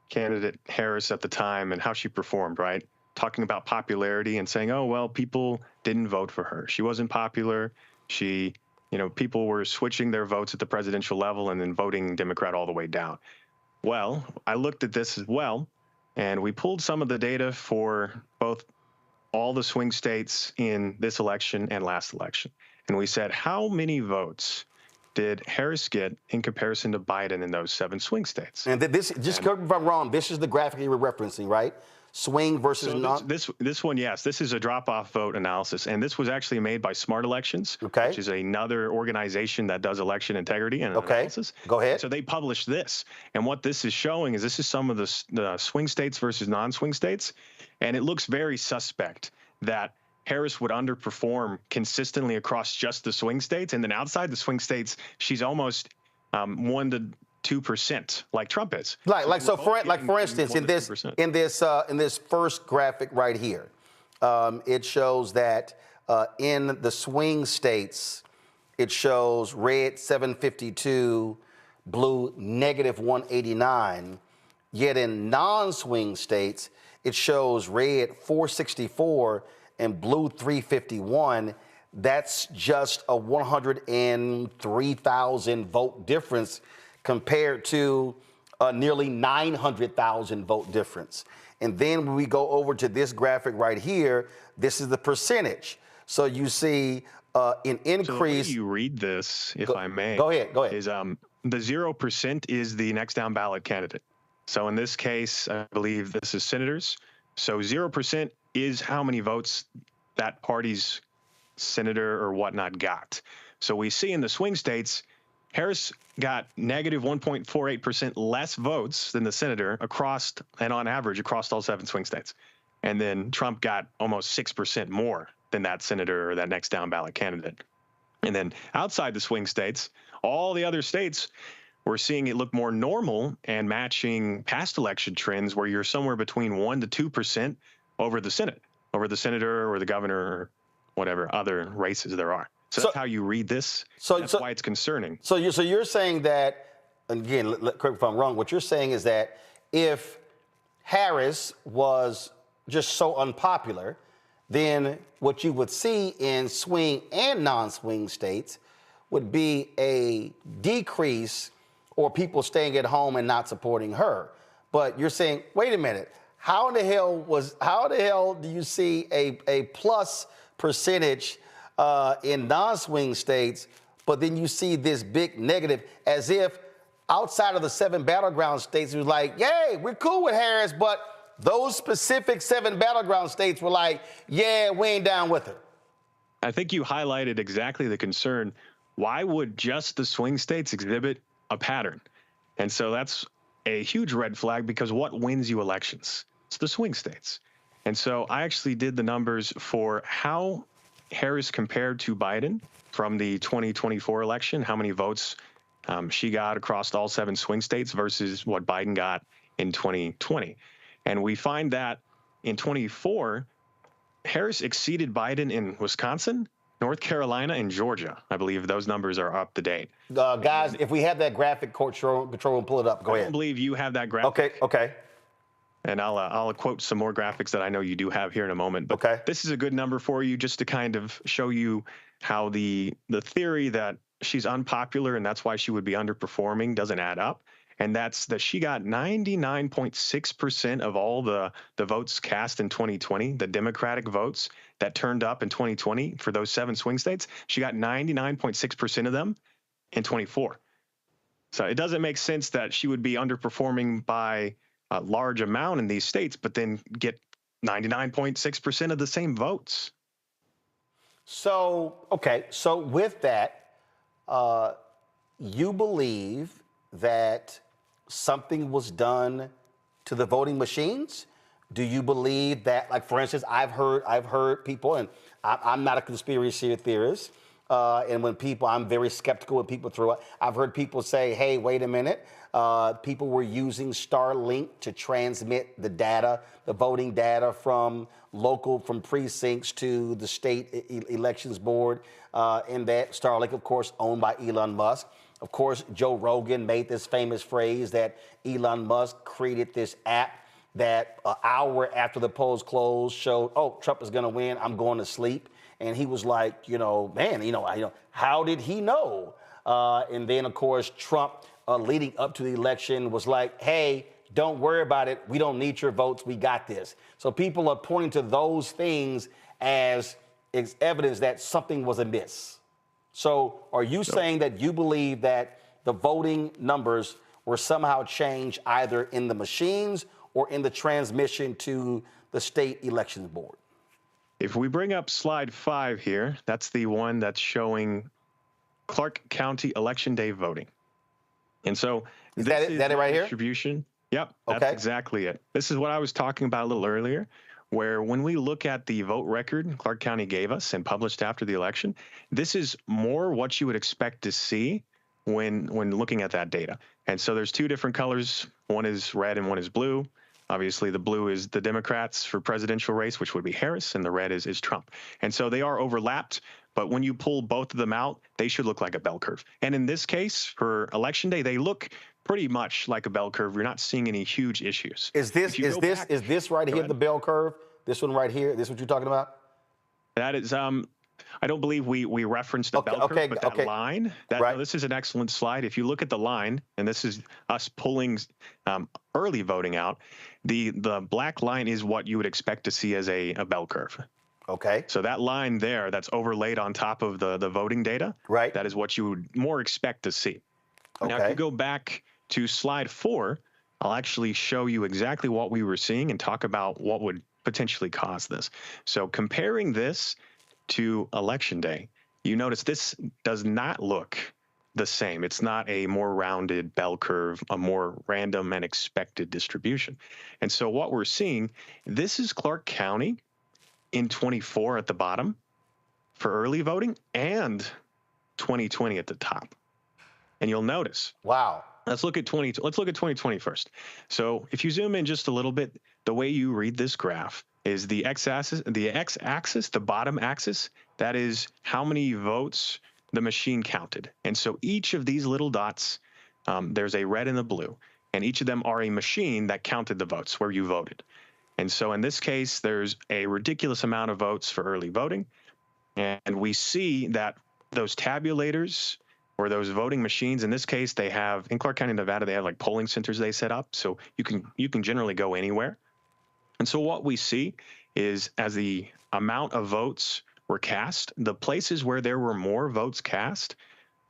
candidate Harris at the time and how she performed, right? Talking about popularity and saying, oh, well, people didn't vote for her. She wasn't popular. People were switching their votes at the presidential level and then voting Democrat all the way down. Well, I looked at this as well, and we pulled some of the data for both all the swing states in this election and last election. And we said, how many votes did Harris get in comparison to Biden in those 7 swing states? And correct me if I'm wrong, this is the graphic you were referencing, right? Swing versus non. This one, yes. This is a drop-off vote analysis, and this was actually made by Smart Elections, which is another organization that does election integrity and analysis. Go ahead. So they published this, and what this is showing is this is some of the swing states versus non-swing states, and it looks very suspect that Harris would underperform consistently across just the swing states, and then outside the swing states, she's almost 1 to 2%, like Trump is. For instance, in this first graphic right here, it shows that in the swing states, it shows red 752, blue -189. Yet in non-swing states, it shows red 464 and blue 351. That's just a 103,000 vote difference compared to a nearly 900,000 vote difference. And then when we go over to this graphic right here, this is the percentage. So you see an increase. So the way you read this, if I may. Go ahead. Is the 0% is the next down ballot candidate. So in this case, I believe this is senators. So 0% is how many votes that party's senator or whatnot got. So we see in the swing states, Harris got negative 1.48% less votes than the senator across and on average across all 7 swing states. And then Trump got almost 6% more than that senator or that next down ballot candidate. And then outside the swing states, all the other states, we're seeing it look more normal and matching past election trends where you're somewhere between 1 to 2% over the Senate, over the senator or the governor or whatever other races there are. So that's how you read this. That's why it's concerning. So you're saying that, again, correct me if I'm wrong, what you're saying is that if Harris was just so unpopular, then what you would see in swing and non-swing states would be a decrease or people staying at home and not supporting her. But you're saying, wait a minute, how in the hell do you see a plus percentage in non-swing states, but then you see this big negative, as if outside of the 7 battleground states, it was like, yay, we're cool with Harris, but those specific 7 battleground states were like, yeah, we ain't down with it. I think you highlighted exactly the concern. Why would just the swing states exhibit a pattern? And so that's a huge red flag, because what wins you elections? It's the swing states. And so I actually did the numbers for how Harris compared to Biden from the 2024 election, how many votes she got across all 7 swing states versus what Biden got in 2020. And we find that in 24, Harris exceeded Biden in Wisconsin, North Carolina, and Georgia. I believe those numbers are up to date. Guys, if we have that graphic, control room, pull it up. Go ahead. I don't believe you have that graphic. Okay. And I'll quote some more graphics that I know you do have here in a moment. But this is a good number for you, just to kind of show you how the theory that she's unpopular and that's why she would be underperforming doesn't add up. And that's that she got 99.6% of all the votes cast in 2020, the Democratic votes that turned up in 2020 for those 7 swing states. She got 99.6% of them in 24. So it doesn't make sense that she would be underperforming by a large amount in these states, but then get 99.6% of the same votes. So, okay. So with that, you believe that something was done to the voting machines? Do you believe that, like, for instance, I've heard people, and I'm not a conspiracy theorist, and when people, I'm very skeptical when people throw it. I've heard people say, hey, wait a minute, people were using Starlink to transmit the data, the voting data from precincts to the state elections board, and that Starlink, of course, owned by Elon Musk. Of course, Joe Rogan made this famous phrase that Elon Musk created this app that an hour after the polls closed showed, oh, Trump is going to win, I'm going to sleep. And he was like, how did he know? And then, of course, Trump, leading up to the election, was like, hey, don't worry about it. We don't need your votes. We got this. So people are pointing to those things as evidence that something was amiss. So are you saying that you believe that the voting numbers were somehow changed either in the machines or in the transmission to the state elections board? If we bring up slide 5 here, that's the one that's showing Clark County Election Day voting. And so is that it right here? Distribution. Yep, that's exactly it. This is what I was talking about a little earlier, where when we look at the vote record Clark County gave us and published after the election, this is more what you would expect to see when looking at that data. And so there's 2 different colors. One is red and one is blue. Obviously, the blue is the Democrats for presidential race, which would be Harris, and the red is Trump. And so they are overlapped, but when you pull both of them out, they should look like a bell curve. And in this case, for Election Day, they look pretty much like a bell curve. You're not seeing any huge issues. Is this right here the bell curve? This one right here? This what you're talking about? That is I don't believe we referenced the bell curve, but that line, this is an excellent slide. If you look at the line, and this is us pulling early voting out, the black line is what you would expect to see as a bell curve. Okay. So that line there, that's overlaid on top of the voting data, right? That is what you would more expect to see. Okay. Now, if you go back to slide 4, I'll actually show you exactly what we were seeing and talk about what would potentially cause this. So comparing this to Election Day, you notice this does not look the same. It's not a more rounded bell curve, a more random and expected distribution. And so what we're seeing, this is Clark County in 24 at the bottom for early voting and 2020 at the top. And you'll notice. Wow. Let's look at 2020 first. So if you zoom in just a little bit, the way you read this graph is the x-axis, the bottom axis, that is how many votes the machine counted. And so each of these little dots, there's a red and a blue, and each of them are a machine that counted the votes where you voted. And so in this case, there's a ridiculous amount of votes for early voting. And we see that those tabulators were those voting machines. In this case, they have, in Clark County, Nevada, they have like polling centers they set up. So you can generally go anywhere. And so what we see is as the amount of votes were cast, the places where there were more votes cast,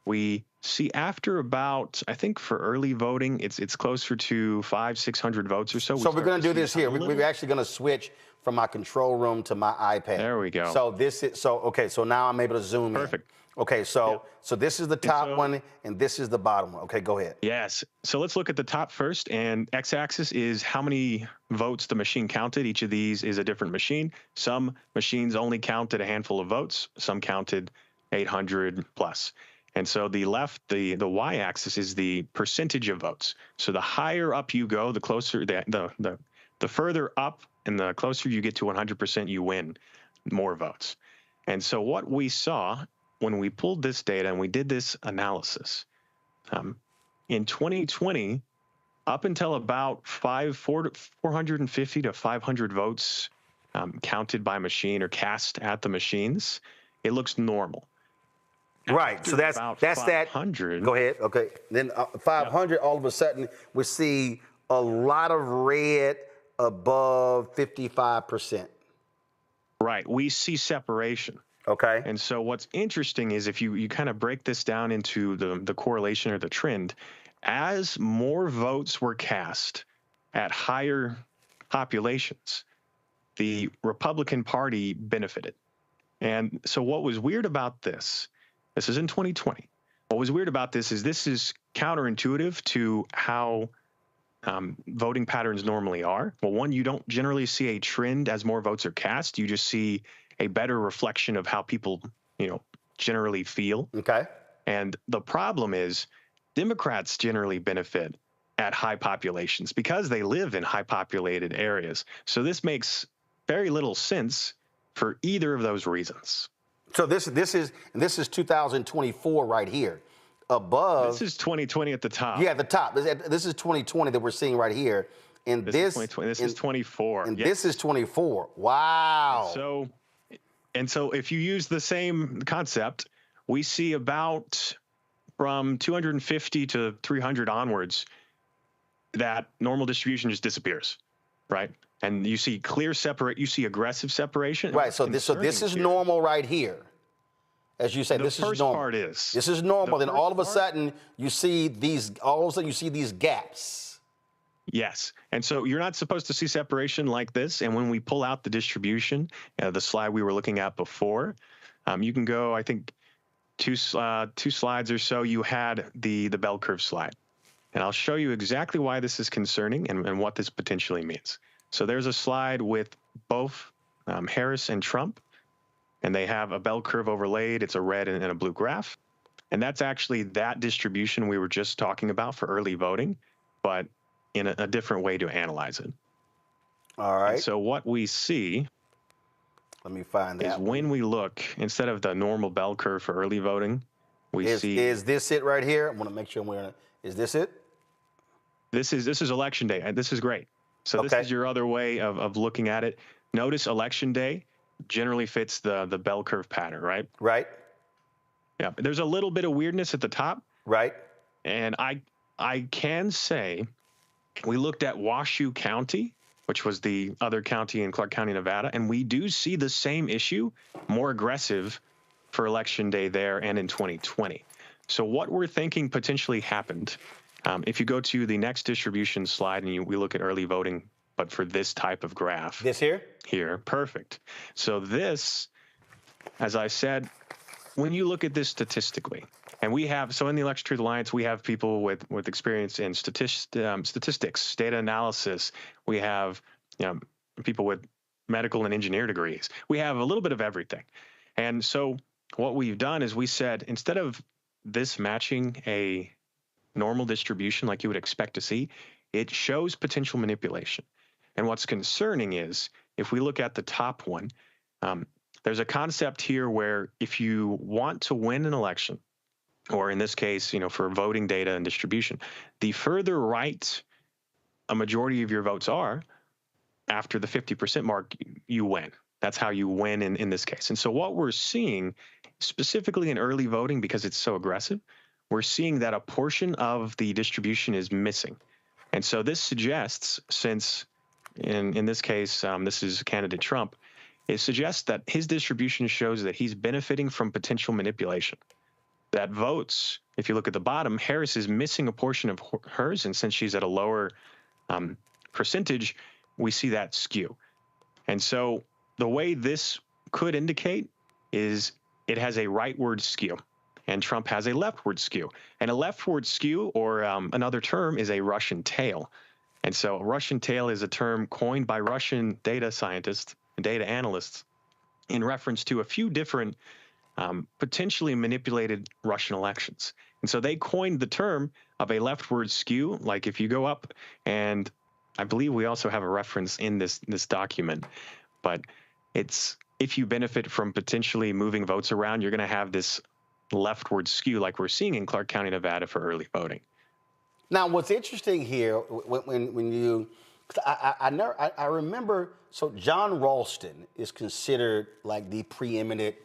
we see after about, I think for early voting, it's closer to 500-600 votes or so. So we're going to do this here. We're actually going to switch from my control room to my iPad. There we go. So this is, okay, so now I'm able to zoom in. Perfect. Okay, so this is the top one, and this is the bottom one. Okay, go ahead. Yes. So let's look at the top first, and x-axis is how many votes the machine counted. Each of these is a different machine. Some machines only counted a handful of votes. Some counted 800 plus. And so the left, the y-axis is the percentage of votes. So the higher up you go, the closer, the further up and the closer you get to 100%, you win more votes. And so what we saw when we pulled this data and we did this analysis, in 2020, up until about 450 to 500 votes counted by machine or cast at the machines, it looks normal. Right. So that's that. 500. Go ahead. Okay. Then 500, all of a sudden, we see a lot of red above 55%. Right. We see separation. Okay. And so what's interesting is if you kind of break this down into the correlation or the trend, as more votes were cast at higher populations, the Republican Party benefited. And so what was weird about this is in 2020. What was weird about this is counterintuitive to how voting patterns normally are. Well, one, you don't generally see a trend as more votes are cast. You just see a better reflection of how people, generally feel. Okay. And the problem is Democrats generally benefit at high populations because they live in high populated areas. So this makes very little sense for either of those reasons. So this is 2024 right here. Above. This is 2020 at the top. Yeah, at the top. This is 2020 that we're seeing right here. And this is 2020. This is 24. And this is 24. Wow. And so if you use the same concept, we see about from 250 to 300 onwards, that normal distribution just disappears, right? And you see you see aggressive separation. Right. So this is normal right here. As you say, this is normal. The first part is. This is normal. Then all of a sudden you see these gaps. Yes. And so you're not supposed to see separation like this. And when we pull out the distribution, the slide we were looking at before, you can go, I think, two slides or so, you had the bell curve slide. And I'll show you exactly why this is concerning and what this potentially means. So there's a slide with both Harris and Trump, and they have a bell curve overlaid. It's a red and a blue graph. And that's actually that distribution we were just talking about for early voting, but in a different way to analyze it. All right. And so what we see, let me find that, is when we look, instead of the normal bell curve for early voting, we see. Is this it right here? I want to make sure is this it? This is election day. And this is great. So this is your other way of looking at it. Notice election day generally fits the bell curve pattern, right? Right. Yeah. There's a little bit of weirdness at the top. Right. And I can say we looked at Washoe County, which was the other county in Clark County, Nevada, and we do see the same issue, more aggressive for election day there and in 2020. So what we're thinking potentially happened, if you go to the next distribution slide and we look at early voting, but for this type of graph. This here? Here, perfect. So this, as I said, when you look at this statistically, and we have, so in the Election Truth Alliance, we have people with experience in statistics, data analysis. We have people with medical and engineer degrees. We have a little bit of everything. And so what we've done is we said, instead of this matching a normal distribution like you would expect to see, it shows potential manipulation. And what's concerning is, if we look at the top one, there's a concept here where if you want to win an election, or in this case, for voting data and distribution, the further right a majority of your votes are, after the 50% mark, you win. That's how you win in this case. And so what we're seeing, specifically in early voting, because it's so aggressive, we're seeing that a portion of the distribution is missing. And so this suggests, since in this case, this is candidate Trump, it suggests that his distribution shows that he's benefiting from potential manipulation. That votes, if you look at the bottom, Harris is missing a portion of hers, and since she's at a lower percentage, we see that skew. And so the way this could indicate is it has a rightward skew, and Trump has a leftward skew. And a leftward skew, or another term, is a Russian tail. And so a Russian tail is a term coined by Russian data scientists and data analysts in reference to a few different potentially manipulated Russian elections. And so they coined the term of a leftward skew, like if you go up, and I believe we also have a reference in this document, but it's if you benefit from potentially moving votes around, you're going to have this leftward skew like we're seeing in Clark County, Nevada for early voting. Now, what's interesting here, when you, I remember, so John Ralston is considered like the preeminent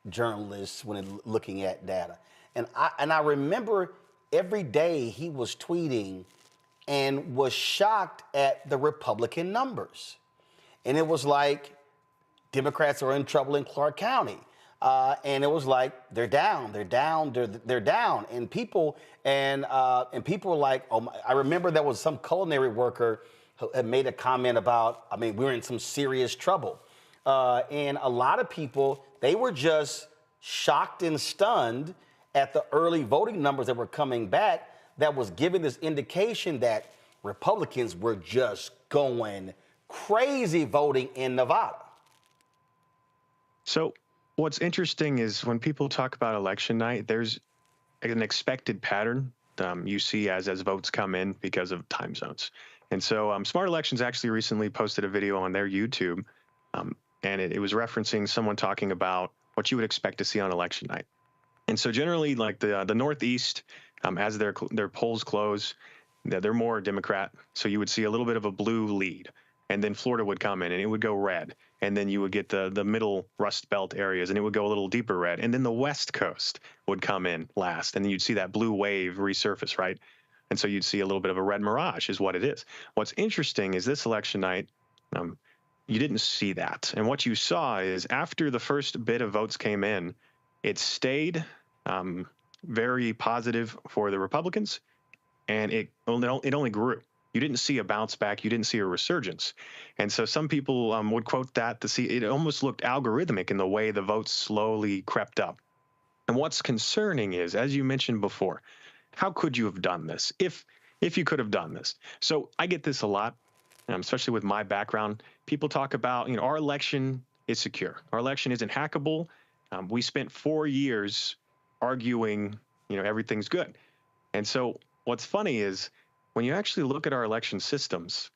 journalist when looking at data. And I remember every day he was tweeting and was shocked at the Republican numbers. And it was like, Democrats are in trouble in Clark County. And it was like, they're down. And people were like, oh my, I remember there was some culinary worker who had made a comment about, I mean, we're in some serious trouble. And a lot of people, they were just shocked and stunned at the early voting numbers that were coming back that was giving this indication that Republicans were just going crazy voting in Nevada. So what's interesting is when people talk about election night, there's an expected pattern you see as votes come in because of time zones. And so Smart Elections actually recently posted a video on their YouTube, and it was referencing someone talking about what you would expect to see on election night. And so generally, like the Northeast, as their polls close, they're more Democrat. So you would see a little bit of a blue lead. And then Florida would come in and it would go red. And then you would get the middle Rust Belt areas and it would go a little deeper red. And then the West Coast would come in last. And then you'd see that blue wave resurface, right? And so you'd see a little bit of a red mirage is what it is. What's interesting is this election night, you didn't see that. And what you saw is after the first bit of votes came in, it stayed very positive for the Republicans, and it only grew. You didn't see a bounce back. You didn't see a resurgence. And so some people would quote that to see it almost looked algorithmic in the way the votes slowly crept up. And what's concerning is, as you mentioned before, how could you have done this if you could have done this? So I get this a lot, especially with my background. People talk about, our election is secure. Our election isn't hackable. We spent 4 years arguing, everything's good. And so what's funny is when you actually look at our election systems,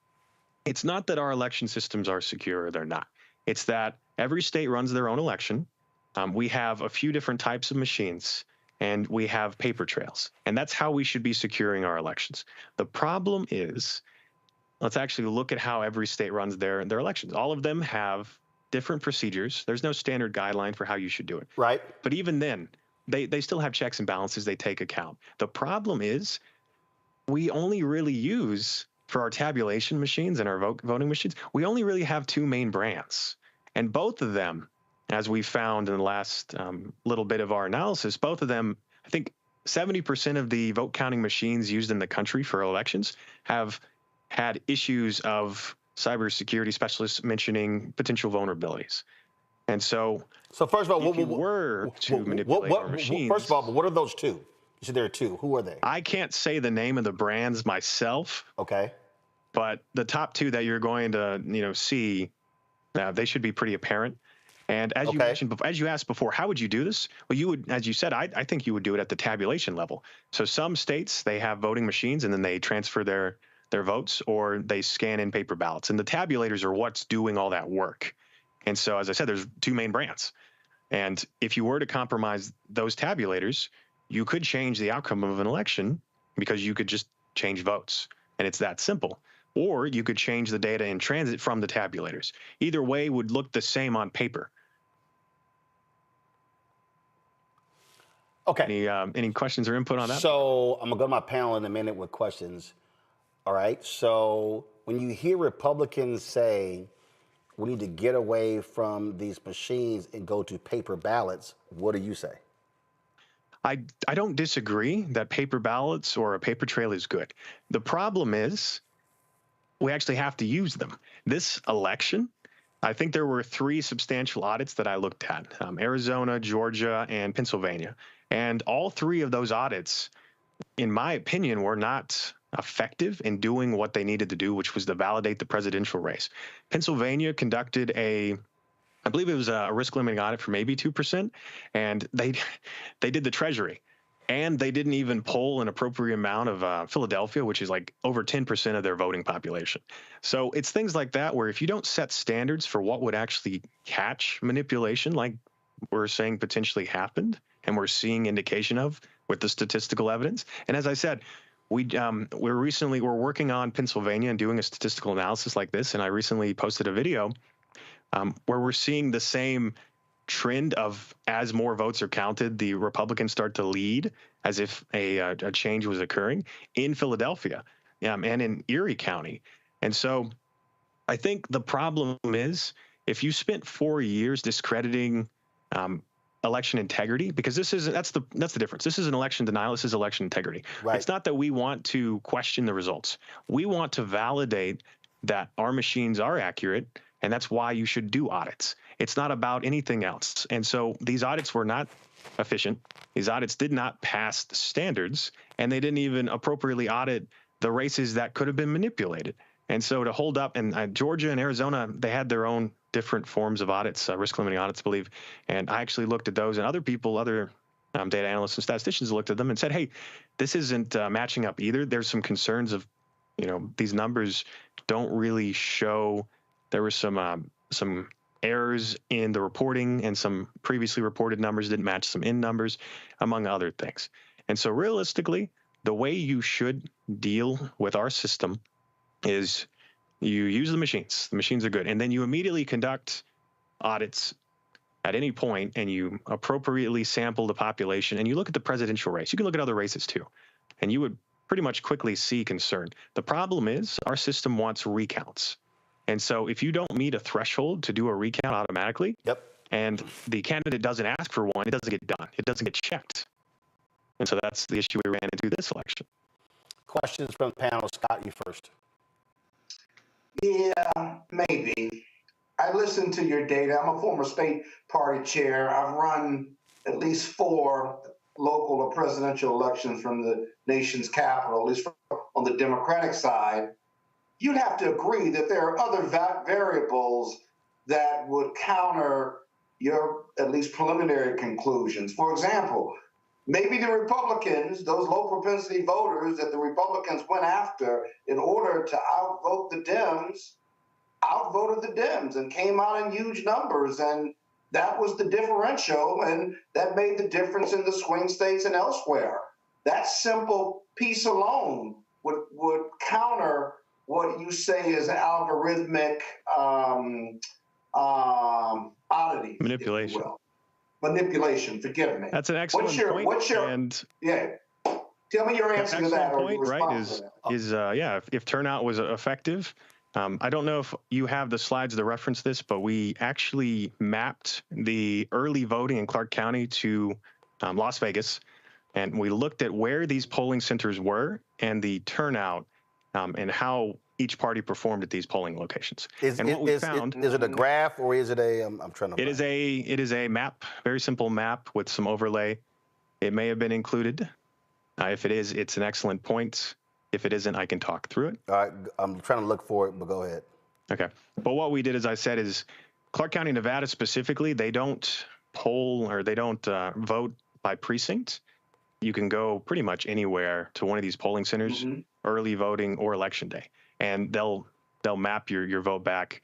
it's not that our election systems are secure or they're not. It's that every state runs their own election. We have a few different types of machines, and we have paper trails. And that's how we should be securing our elections. The problem is, let's actually look at how every state runs their elections. All of them have different procedures. There's no standard guideline for how you should do it. Right. But even then, they still have checks and balances they take account. The problem is we only really use, for our tabulation machines and our voting machines, we only really have two main brands. And both of them, as we found in the last little bit of our analysis, both of them, I think 70% of the vote counting machines used in the country for elections have had issues of cybersecurity specialists mentioning potential vulnerabilities. And so first of all, if you were to manipulate our machines... First of all, what are those two? You said there are two. Who are they? I can't say the name of the brands myself. Okay. But the top two that you're going to, see, they should be pretty apparent. And as you mentioned, as you asked before, how would you do this? Well, you would, as you said, I think you would do it at the tabulation level. So some states, they have voting machines and then they transfer their votes, or they scan in paper ballots. And the tabulators are what's doing all that work. And so, as I said, there's two main brands. And if you were to compromise those tabulators, you could change the outcome of an election because you could just change votes. And it's that simple. Or you could change the data in transit from the tabulators. Either way would look the same on paper. Okay. Any questions or input on that? So I'm going to go to my panel in a minute with questions. All right. So when you hear Republicans say we need to get away from these machines and go to paper ballots, what do you say? I don't disagree that paper ballots or a paper trail is good. The problem is we actually have to use them. This election, I think there were 3 substantial audits that I looked at, Arizona, Georgia, and Pennsylvania. And all 3 of those audits, in my opinion, were not effective in doing what they needed to do, which was to validate the presidential race. Pennsylvania conducted I believe it was a risk limiting audit for maybe 2%, and they did the Treasury. And they didn't even poll an appropriate amount of Philadelphia, which is like over 10% of their voting population. So it's things like that where if you don't set standards for what would actually catch manipulation, like we're saying potentially happened, and we're seeing indication of with the statistical evidence. And as I said, we're working on Pennsylvania and doing a statistical analysis like this. And I recently posted a video where we're seeing the same trend of as more votes are counted, the Republicans start to lead as if a change was occurring in Philadelphia and in Erie County. And so I think the problem is if you spent 4 years discrediting election integrity, because that's the difference. This is an election denial. This is election integrity. Right. It's not that we want to question the results. We want to validate that our machines are accurate, and that's why you should do audits. It's not about anything else. And so these audits were not efficient. These audits did not pass the standards, and they didn't even appropriately audit the races that could have been manipulated. And so to hold up, and Georgia and Arizona, they had their own different forms of audits, risk limiting audits, I believe. And I actually looked at those, and other data analysts and statisticians looked at them and said, hey, this isn't matching up either. There's some concerns of, these numbers don't really show. There was some errors in the reporting, and some previously reported numbers didn't match some in numbers, among other things. And so realistically, the way you should deal with our system is you use the machines. The machines are good. And then you immediately conduct audits at any point, and you appropriately sample the population, and you look at the presidential race. You can look at other races too, and you would pretty much quickly see concern. The problem is our system wants recounts. And so if you don't meet a threshold to do a recount automatically, and the candidate doesn't ask for one, it doesn't get done. It doesn't get checked. And so that's the issue we ran into this election. Questions from the panel. Scott, you first. Yeah, maybe. I listened to your data. I'm a former state party chair. I've run at least 4 local or presidential elections from the nation's capital, at least on the Democratic side. You'd have to agree that there are other variables that would counter your at least preliminary conclusions. For example, maybe the Republicans, those low propensity voters that the Republicans went after in order to outvote the Dems, outvoted the Dems and came out in huge numbers. And that was the differential, and that made the difference in the swing states and elsewhere. That simple piece alone would counter what you say is algorithmic oddity. Manipulation. Manipulation, forgive me. That's an excellent point. Tell me your answer to that. Point, right, is if turnout was effective. I don't know if you have the slides to reference this, but we actually mapped the early voting in Clark County to Las Vegas, and we looked at where these polling centers were and the turnout and how each party performed at these polling locations. Is it a graph, or is it a? I'm trying to. It is a map, very simple map with some overlay. It may have been included. If it is, it's an excellent point. If it isn't, I can talk through it. All right, I'm trying to look for it, but go ahead. Okay. But what we did, as I said, is Clark County, Nevada specifically, they don't poll or they don't vote by precinct. You can go pretty much anywhere to one of these polling centers, early voting or election day, and they'll map your vote back,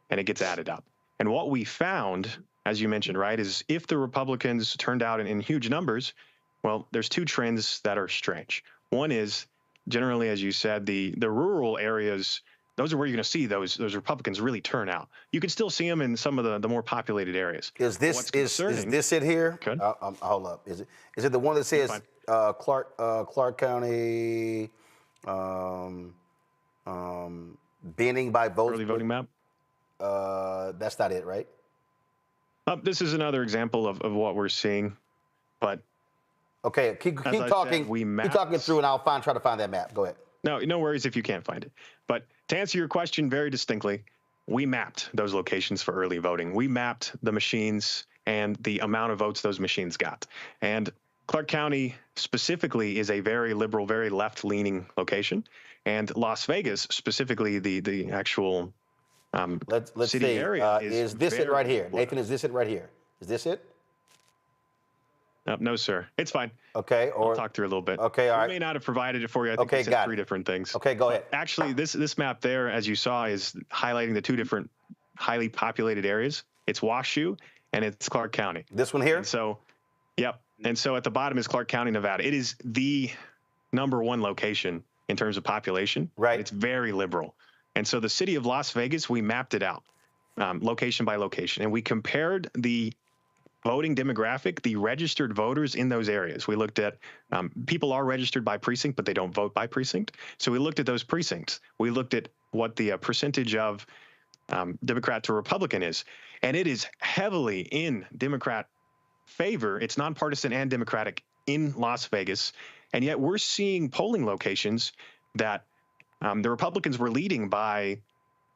and it gets added up. And what we found, as you mentioned, right, is if the Republicans turned out in huge numbers, well, there's 2 trends that are strange. One is, generally, as you said, the rural areas those are where you're going to see those Republicans really turn out. You can still see them in some of the more populated areas. Is this it here? Good. Hold up. Is it the one that says Clark County banning by votes? Early voting map? That's not it, right? This is another example of what we're seeing, but okay, keep talking. Keep talking through, and I'll try to find that map. Go ahead. No worries if you can't find it. But to answer your question very distinctly, we mapped those locations for early voting. We mapped the machines and the amount of votes those machines got. And Clark County specifically is a very liberal, very left-leaning location. And Las Vegas, specifically the actual let's city see. area, is this it right here? Nathan, is this it right here? Is this it? No, sir. It's fine. Okay. I'll talk through a little bit. Okay, all right. We may not have provided it for you. I think it's in 3 different things. Okay, go ahead. Actually, this map there, as you saw, is highlighting the 2 different highly populated areas. It's Washoe and it's Clark County. This one here? And so, yep. And so at the bottom is Clark County, Nevada. It is the #1 location in terms of population. Right. It's very liberal. And so the city of Las Vegas, we mapped it out location by location. And we compared the voting demographic, the registered voters in those areas. We looked at people are registered by precinct, but they don't vote by precinct. So we looked at those precincts. We looked at what the percentage of Democrat to Republican is. And it is heavily in Democrat favor. It's nonpartisan and Democratic in Las Vegas. And yet we're seeing polling locations that the Republicans were leading by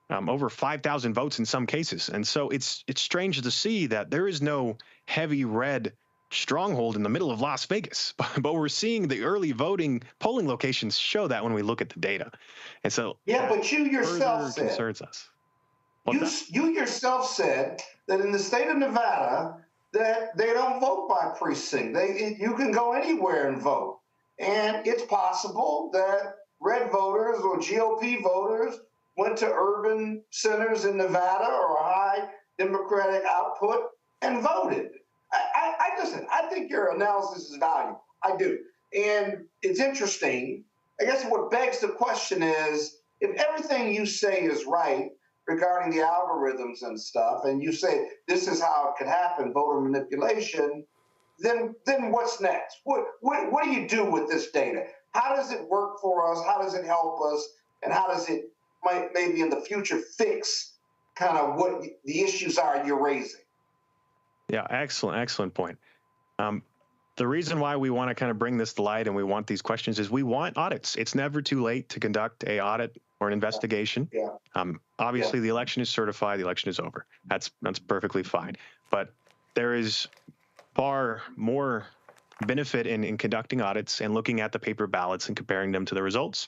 over 5,000 votes in some cases. And so it's strange to see that there is no heavy red stronghold in the middle of Las Vegas, but we're seeing the early voting polling locations show that when we look at the data. And so but you yourself said, concerns us. You yourself said that in the state of Nevada that they don't vote by precinct. You can go anywhere and vote. And it's possible that red voters or GOP voters went to urban centers in Nevada or a high Democratic output and voted. I think your analysis is valuable. I do. And it's interesting. I guess what begs the question is, if everything you say is right regarding the algorithms and stuff, and you say this is how it could happen, voter manipulation, then what's next? What do you do with this data? How does it work for us? How does it help us? And how does it maybe in the future fix kind of what the issues are you're raising? Yeah, excellent point. The reason why we want to kind of bring this to light and we want these questions is we want audits. It's never too late to conduct a audit or an investigation. Obviously, the election is certified. The election is over. That's perfectly fine. But there is far more benefit in conducting audits and looking at the paper ballots and comparing them to the results,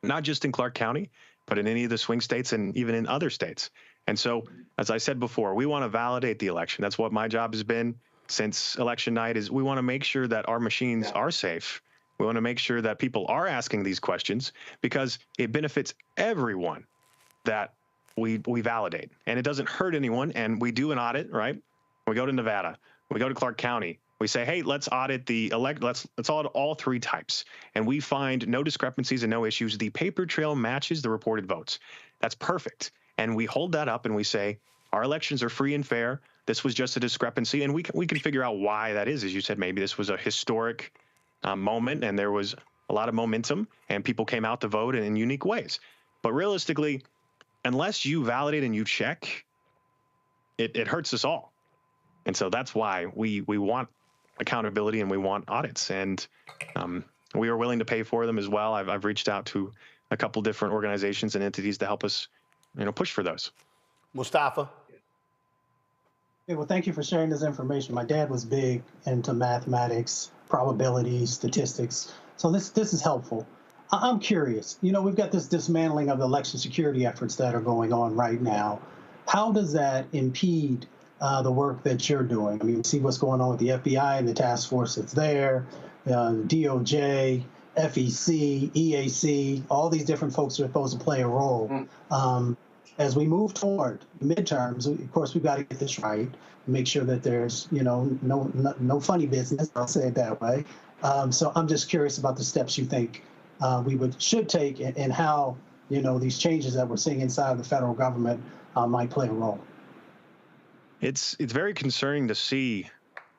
not just in Clark County, but in any of the swing states and even in other states. And so, as I said before, we want to validate the election. That's what my job has been since election night, is we want to make sure that our machines are safe. We want to make sure that people are asking these questions because it benefits everyone that we validate. And it doesn't hurt anyone. And we do an audit, right? We go to Nevada. We go to Clark County. We say, hey, let's audit let's audit all 3 types. And we find no discrepancies and no issues. The paper trail matches the reported votes. That's perfect. And we hold that up and we say, our elections are free and fair. This was just a discrepancy. And we can figure out why that is. As you said, maybe this was a historic moment and there was a lot of momentum and people came out to vote in unique ways. But realistically, unless you validate and you check, it hurts us all. And so that's why we want accountability and we want audits, and we are willing to pay for them as well. I've reached out to a couple different organizations and entities to help us, push for those. Mustafa. Yeah, well, thank you for sharing this information. My dad was big into mathematics, probability, statistics, so this is helpful. I'm curious. We've got this dismantling of the election security efforts that are going on right now. How does that impede the work that you're doing? I mean, we see what's going on with the FBI and the task force that's there, DOJ, FEC, EAC, all these different folks are supposed to play a role. As we move toward midterms, of course, we've got to get this right, make sure that there's, no funny business, I'll say it that way. So I'm just curious about the steps you think we should take and how, these changes that we're seeing inside the federal government might play a role. It's very concerning to see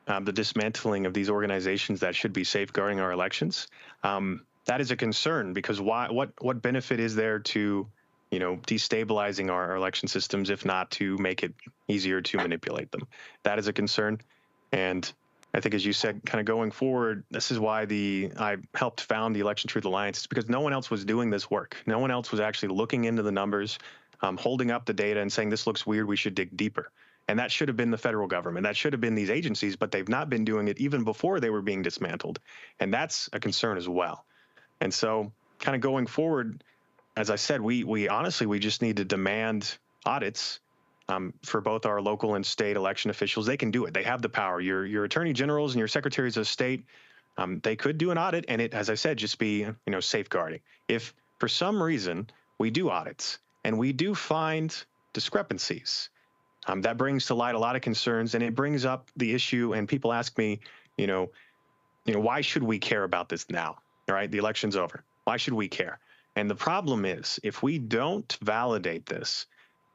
the dismantling of these organizations that should be safeguarding our elections. That is a concern because what benefit is there to destabilizing our election systems if not to make it easier to manipulate them? That is a concern. And I think, as you said, kind of going forward, this is why I helped found the Election Truth Alliance. It's because no one else was doing this work. No one else was actually looking into the numbers, holding up the data and saying, this looks weird, we should dig deeper. And that should have been the federal government. That should have been these agencies, but they've not been doing it even before they were being dismantled. And that's a concern as well. And so kind of going forward, as I said, we honestly just need to demand audits for both our local and state election officials. They can do it. They have the power. Your attorney generals and your secretaries of state, they could do an audit, and it, as I said, just be safeguarding. If for some reason we do audits and we do find discrepancies, that brings to light a lot of concerns, and it brings up the issue. And people ask me, why should we care about this now? All right, the election's over. Why should we care? And the problem is, if we don't validate this,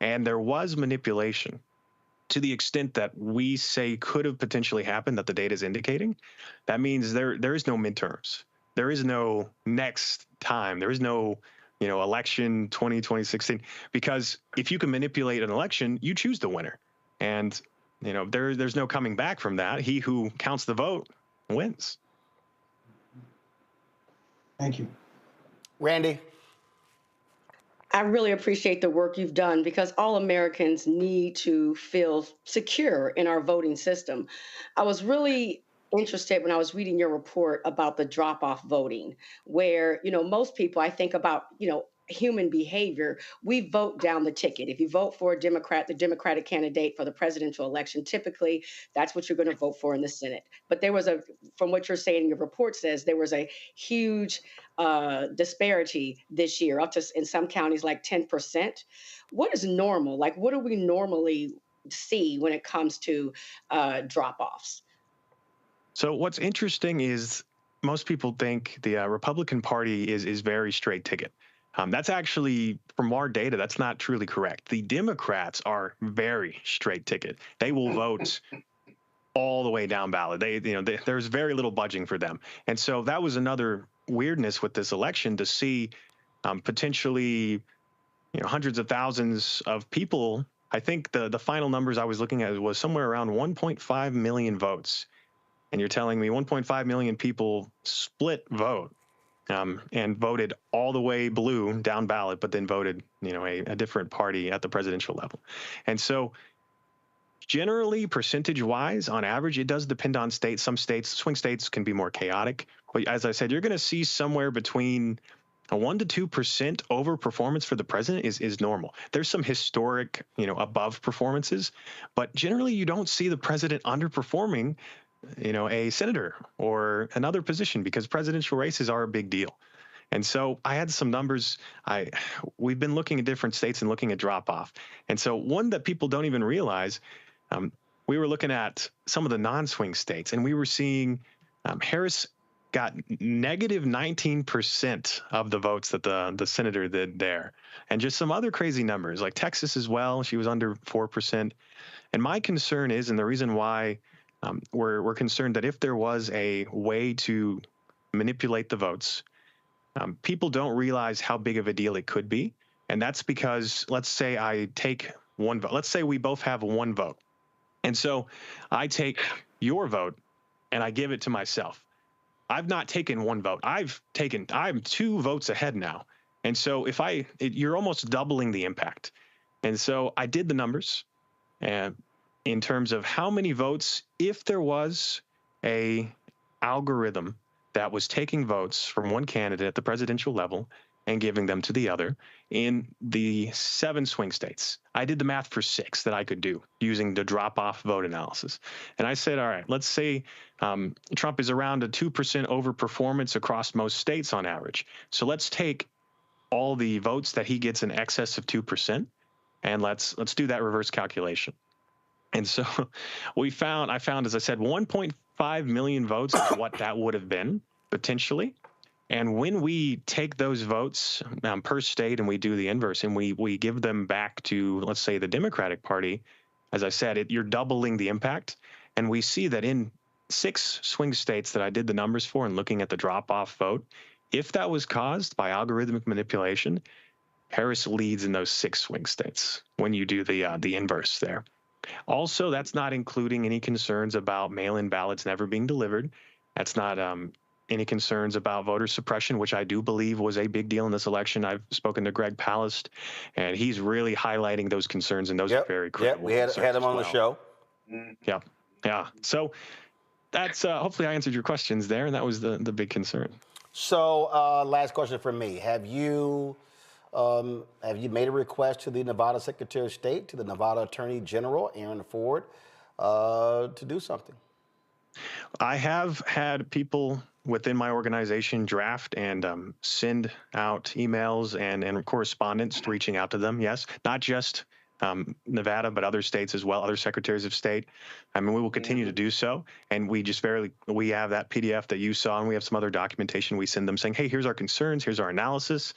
and there was manipulation to the extent that we say could have potentially happened, that the data is indicating, that means there is no midterms. There is no next time. There is no, election 2016, because if you can manipulate an election, you choose the winner. And, there's no coming back from that. He who counts the vote wins. Thank you. Randy. I really appreciate the work you've done because all Americans need to feel secure in our voting system. I was really interested when I was reading your report about the drop-off voting, where, most people, I think about, human behavior, we vote down the ticket. If you vote for a Democrat, the Democratic candidate for the presidential election, typically that's what you're going to vote for in the Senate. But from what you're saying, your report says there was a huge disparity this year, up to in some counties like 10%. What is normal? Like, what do we normally see when it comes to drop-offs? So what's interesting is most people think the Republican Party is very straight ticket. That's actually, from our data, that's not truly correct. The Democrats are very straight ticket. They will vote all the way down ballot. There's very little budging for them. And so that was another weirdness with this election, to see potentially hundreds of thousands of people. I think the final numbers I was looking at was somewhere around 1.5 million votes. And you're telling me 1.5 million people split vote and voted all the way blue down ballot, but then voted, a different party at the presidential level. And so generally, percentage-wise, on average, it does depend on states. Some states, swing states, can be more chaotic. But as I said, you're going to see somewhere between a 1% to 2% over performance for the president is normal. There's some historic, above performances, but generally you don't see the president underperforming a senator or another position, because presidential races are a big deal. And so I had some numbers. We've been looking at different states and looking at drop off. And so one that people don't even realize, we were looking at some of the non-swing states, and we were seeing Harris got negative 19% of the votes that the senator did there. And just some other crazy numbers, like Texas as well. She was under 4%. And my concern is, and the reason why we're concerned, that if there was a way to manipulate the votes, people don't realize how big of a deal it could be. And that's because, let's say I take one vote. Let's say we both have one vote. And so I take your vote and I give it to myself. I've not taken one vote. I'm 2 votes ahead now. And so you're almost doubling the impact. And so I did the numbers, and in terms of how many votes, if there was a algorithm that was taking votes from one candidate at the presidential level and giving them to the other in the 7 swing states. I did the math for 6 that I could do using the drop-off vote analysis. And I said, all right, let's say Trump is around a 2% overperformance across most states on average. So let's take all the votes that he gets in excess of 2%, and let's do that reverse calculation. And so I found, as I said, 1.5 million votes is what that would have been potentially. And when we take those votes per state and we do the inverse and we give them back to, let's say, the Democratic Party, as I said, you're doubling the impact. And we see that in 6 swing states that I did the numbers for and looking at the drop-off vote, if that was caused by algorithmic manipulation, Harris leads in those 6 swing states when you do the inverse there. Also, that's not including any concerns about mail-in ballots never being delivered. That's not any concerns about voter suppression, which I do believe was a big deal in this election. I've spoken to Greg Palast, and he's really highlighting those concerns, and those are very critical. Yeah, we had him on the show. Yeah. So that's hopefully I answered your questions there, and that was the big concern. So last question from me. Have you made a request to the Nevada Secretary of State, to the Nevada Attorney General, Aaron Ford, to do something? I have had people within my organization draft and send out emails and correspondence reaching out to them. Yes, not just Nevada, but other states as well, other secretaries of state. I mean, we will continue to do so. And we have that PDF that you saw, and we have some other documentation. We send them saying, hey, here's our concerns, here's our analysis.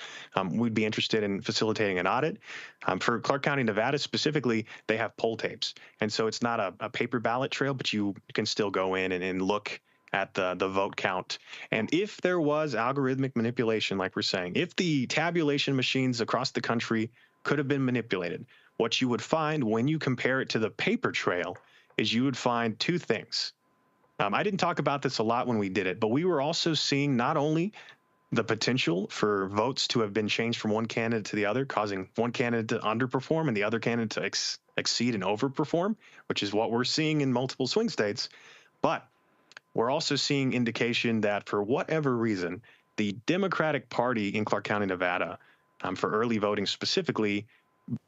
We'd be interested in facilitating an audit. For Clark County, Nevada specifically, they have poll tapes. And so it's not a paper ballot trail, but you can still go in and look at the vote count. And if there was algorithmic manipulation, like we're saying, if the tabulation machines across the country could have been manipulated, what you would find when you compare it to the paper trail is you would find 2 things. I didn't talk about this a lot when we did it, but we were also seeing not only the potential for votes to have been changed from one candidate to the other, causing one candidate to underperform and the other candidate to exceed and overperform, which is what we're seeing in multiple swing states, but we're also seeing indication that for whatever reason, the Democratic Party in Clark County, Nevada, for early voting specifically,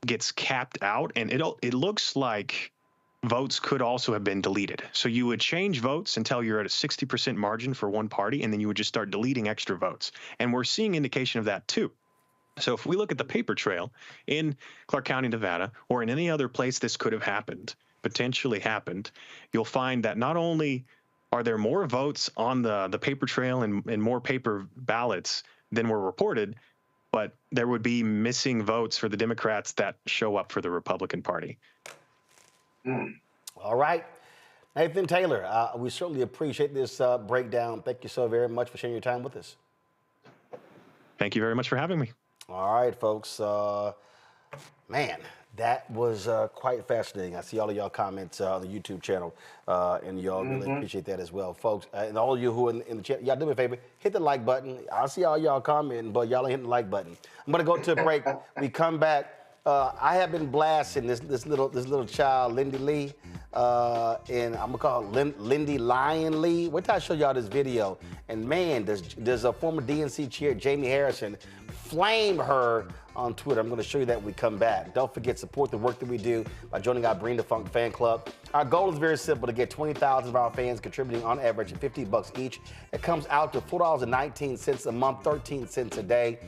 gets capped out, and it looks like votes could also have been deleted. So you would change votes until you're at a 60% margin for one party, and then you would just start deleting extra votes. And we're seeing indication of that too. So if we look at the paper trail in Clark County, Nevada, or in any other place this could have happened, potentially happened, you'll find that not only are there more votes on the paper trail and more paper ballots than were reported, but there would be missing votes for the Democrats that show up for the Republican Party. All right. Nathan Taylor, we certainly appreciate this breakdown. Thank you so very much for sharing your time with us. Thank you very much for having me. All right, folks. Man, that was quite fascinating. I see all of y'all comments on the YouTube channel, and y'all really appreciate that as well, folks. And all of you who are in the chat, y'all do me a favor, hit the like button. I see all y'all commenting, but y'all ain't hitting the like button. I'm gonna go to a break. We come back. I have been blasting this little child, Lindy Li, and I'm gonna call her Lindy Li. Wait till I show y'all this video. And man, does a former DNC chair, Jamie Harrison, flame her on Twitter. I'm going to show you that when we come back. Don't forget, support the work that we do by joining our Bring the Funk fan club. Our goal is very simple, to get 20,000 of our fans contributing on average $50 each. It comes out to $4.19 a month, 13 cents a day.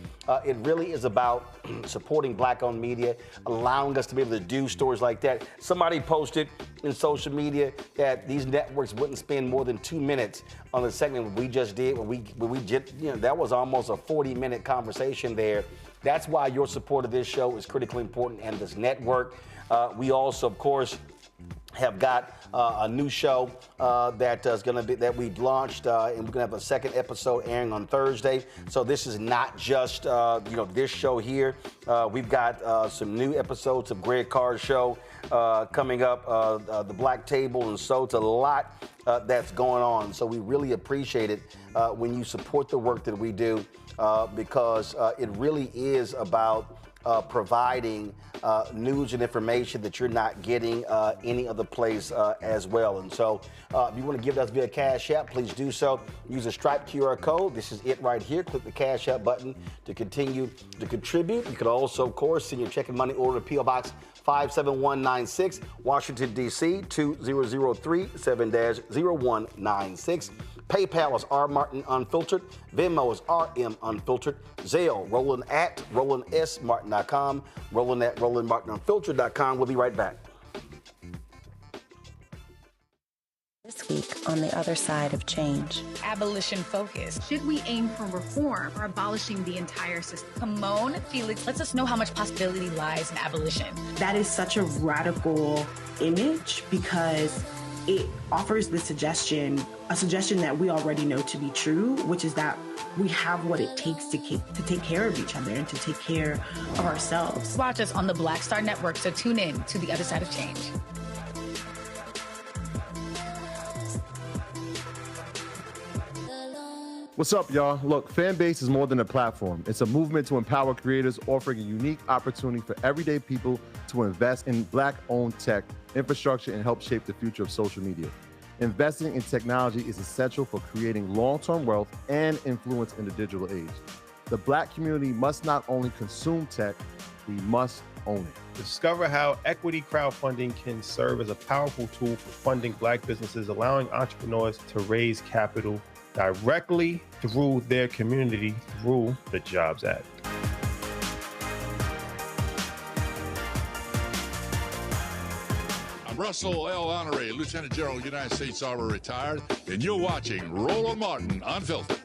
It really is about supporting Black-owned media, allowing us to be able to do stories like that. Somebody posted in social media that these networks wouldn't spend more than 2 minutes on the segment we just did. That was almost a 40-minute conversation there. That's why your support of this show is critically important, and this network. We also, of course, have got a new show that we've launched, and we're gonna have a second episode airing on Thursday. So this is not just this show here. We've got some new episodes of Greg Carr's show coming up, the Black Table, and so it's a lot that's going on. So we really appreciate it when you support the work that we do, because it really is about providing news and information that you're not getting any other place as well. And so if you want to give us via Cash App, please do so. Use a Stripe QR code. This is it right here. Click the Cash App button to continue to contribute. You can also, of course, send your check and money order to P.O. Box 57196, Washington, D.C. 2003 7-0196. PayPal is R Martin Unfiltered. Venmo is RM Unfiltered. Zelle, Roland at RolandSMartin.com. Roland at RolandMartinUnfiltered.com. We'll be right back. This week speak on the other side of change. Abolition focus. Should we aim for reform or abolishing the entire system? Kimon Felix lets us know how much possibility lies in abolition. That is such a radical image because it offers the suggestion, a suggestion that we already know to be true, which is that we have what it takes to take care of each other and to take care of ourselves. Watch us on the Black Star Network, so tune in to the other side of change. What's up, y'all? Look, Fanbase is more than a platform. It's a movement to empower creators, offering a unique opportunity for everyday people to invest in Black-owned tech, infrastructure, and help shape the future of social media. Investing in technology is essential for creating long-term wealth and influence in the digital age. The Black community must not only consume tech, we must own it. Discover how equity crowdfunding can serve as a powerful tool for funding Black businesses, allowing entrepreneurs to raise capital directly through their community through the Jobs Act. I'm Russell L. Honoré, Lieutenant General, United States Army, retired, and you're watching Roland Martin Unfiltered.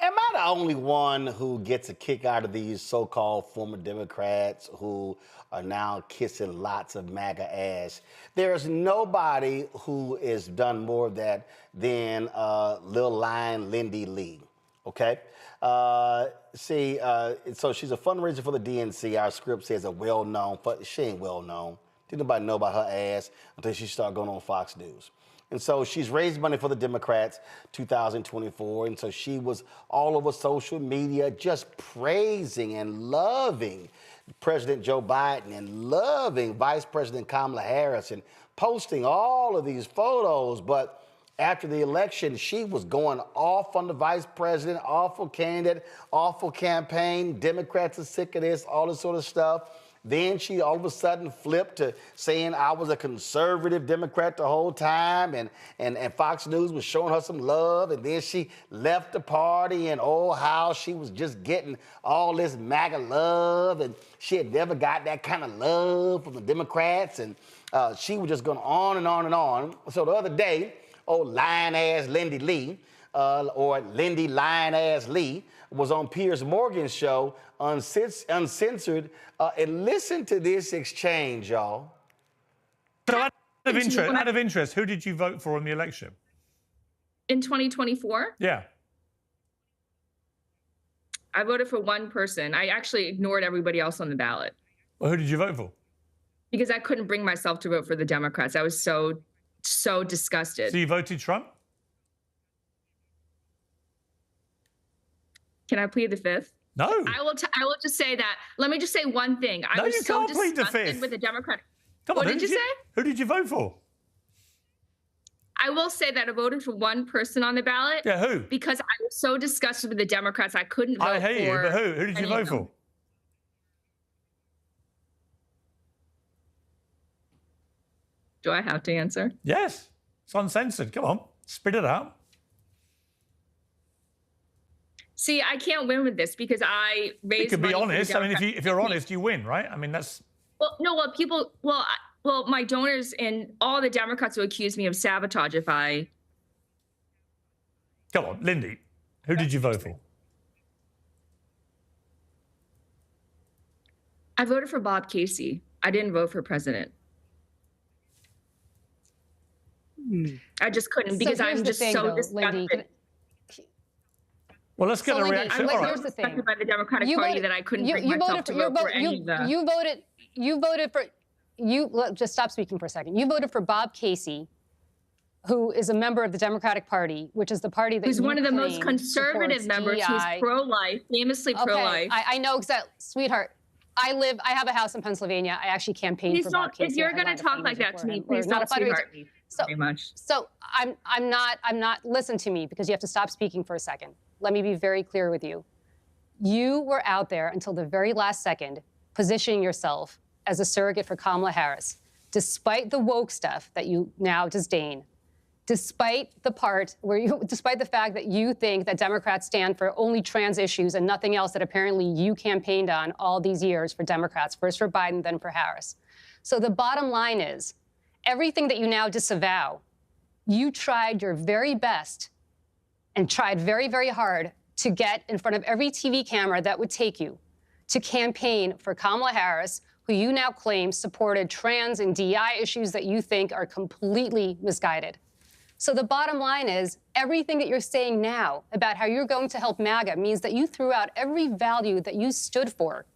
Am I the only one who gets a kick out of these so-called former Democrats who are now kissing lots of MAGA ass? There's nobody who has done more of that than Lil Lion Lindy Li, okay? So she's a fundraiser for the DNC. Our script says a well-known, but she ain't well-known. Didn't nobody know about her ass until she started going on Fox News. And so she's raised money for the Democrats 2024. And so she was all over social media just praising and loving President Joe Biden and loving Vice President Kamala Harris and posting all of these photos. But after the election, she was going off on the vice president, awful candidate, awful campaign. Democrats are sick of this, all this sort of stuff. Then she all of a sudden flipped to saying I was a conservative Democrat the whole time, and Fox News was showing her some love. And then she left the party, and oh, how she was just getting all this MAGA love, and she had never got that kind of love from the Democrats, and she was just going on and on and on. So the other day, old lion-ass Lindy Li, or Lindy Lion-ass Li, was on Piers Morgan's show, Uncensored, and listen to this exchange, y'all. So out of interest, who did you vote for in the election? In 2024? Yeah. I voted for one person. I actually ignored everybody else on the ballot. Well, who did you vote for? Because I couldn't bring myself to vote for the Democrats. I was so disgusted. So you voted Trump? Can I plead the fifth? No. I will just say that. Let me just say one thing. I was so disgusted with the Democratic. Come on, what did you say? Who did you vote for? I will say that I voted for one person on the ballot. Yeah, who? Because I was so disgusted with the Democrats, I couldn't vote for. I hate you, but who? Who did you vote for? Do I have to answer? Yes. It's uncensored. Come on, spit it out. See, I can't win with this because I raised. You could be money honest. I mean, if you're honest, you win, right? I mean, that's. Well, no. Well, my donors and all the Democrats will accuse me of sabotage if I. Come on, Lindy. Who did you vote for? I voted for Bob Casey. I didn't vote for president. I just couldn't because I'm just so disgusted. Well, let's get a reaction. I'm here's the thing. By the Democratic Party that I couldn't bring myself to vote for any of the. You voted for. Just stop speaking for a second. You voted for Bob Casey, who is a member of the Democratic Party, which is the party that who's one of the most conservative members, who's pro-life, famously pro-life. I know exactly, sweetheart. I have a house in Pennsylvania. I actually campaigned for Bob Casey. If you're going to talk like that to me, please don't sweetheart me very much. So I'm not. Listen to me because you have to stop speaking for a second. Let me be very clear with you. You were out there until the very last second, positioning yourself as a surrogate for Kamala Harris, despite the woke stuff that you now disdain. despite the fact that you think that Democrats stand for only trans issues and nothing else that apparently you campaigned on all these years for Democrats, first for Biden, then for Harris. So the bottom line is, everything that you now disavow, you tried your very best and tried very, very hard to get in front of every TV camera that would take you to campaign for Kamala Harris, who you now claim supported trans and DEI issues that you think are completely misguided. So the bottom line is, everything that you're saying now about how you're going to help MAGA means that you threw out every value that you stood for.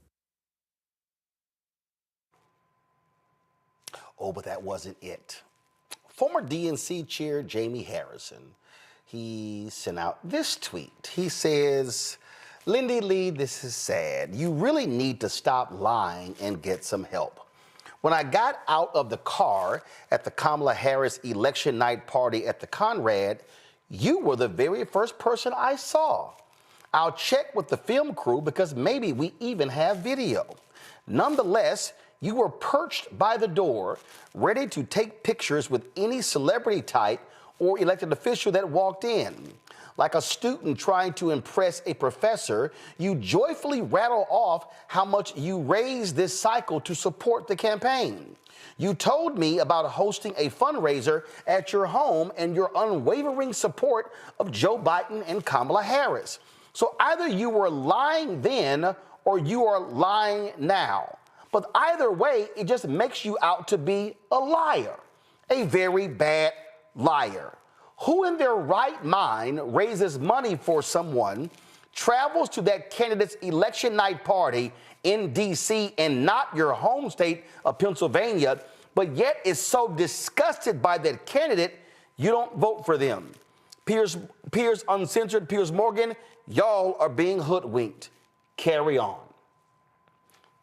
Oh, but that wasn't it. Former DNC chair Jamie Harrison, he sent out this tweet. He says, Lindy Li, this is sad. You really need to stop lying and get some help. When I got out of the car at the Kamala Harris election night party at the Conrad, you were the very first person I saw. I'll check with the film crew because maybe we even have video. Nonetheless, you were perched by the door, ready to take pictures with any celebrity type or elected official that walked in. Like a student trying to impress a professor, you joyfully rattle off how much you raised this cycle to support the campaign. You told me about hosting a fundraiser at your home and your unwavering support of Joe Biden and Kamala Harris. So either you were lying then or you are lying now. But either way, it just makes you out to be a liar, a very bad liar. Who in their right mind raises money for someone, travels to that candidate's election night party in D.C. and not your home state of Pennsylvania, but yet is so disgusted by that candidate, you don't vote for them? Piers Uncensored, Piers Morgan, y'all are being hoodwinked. Carry on.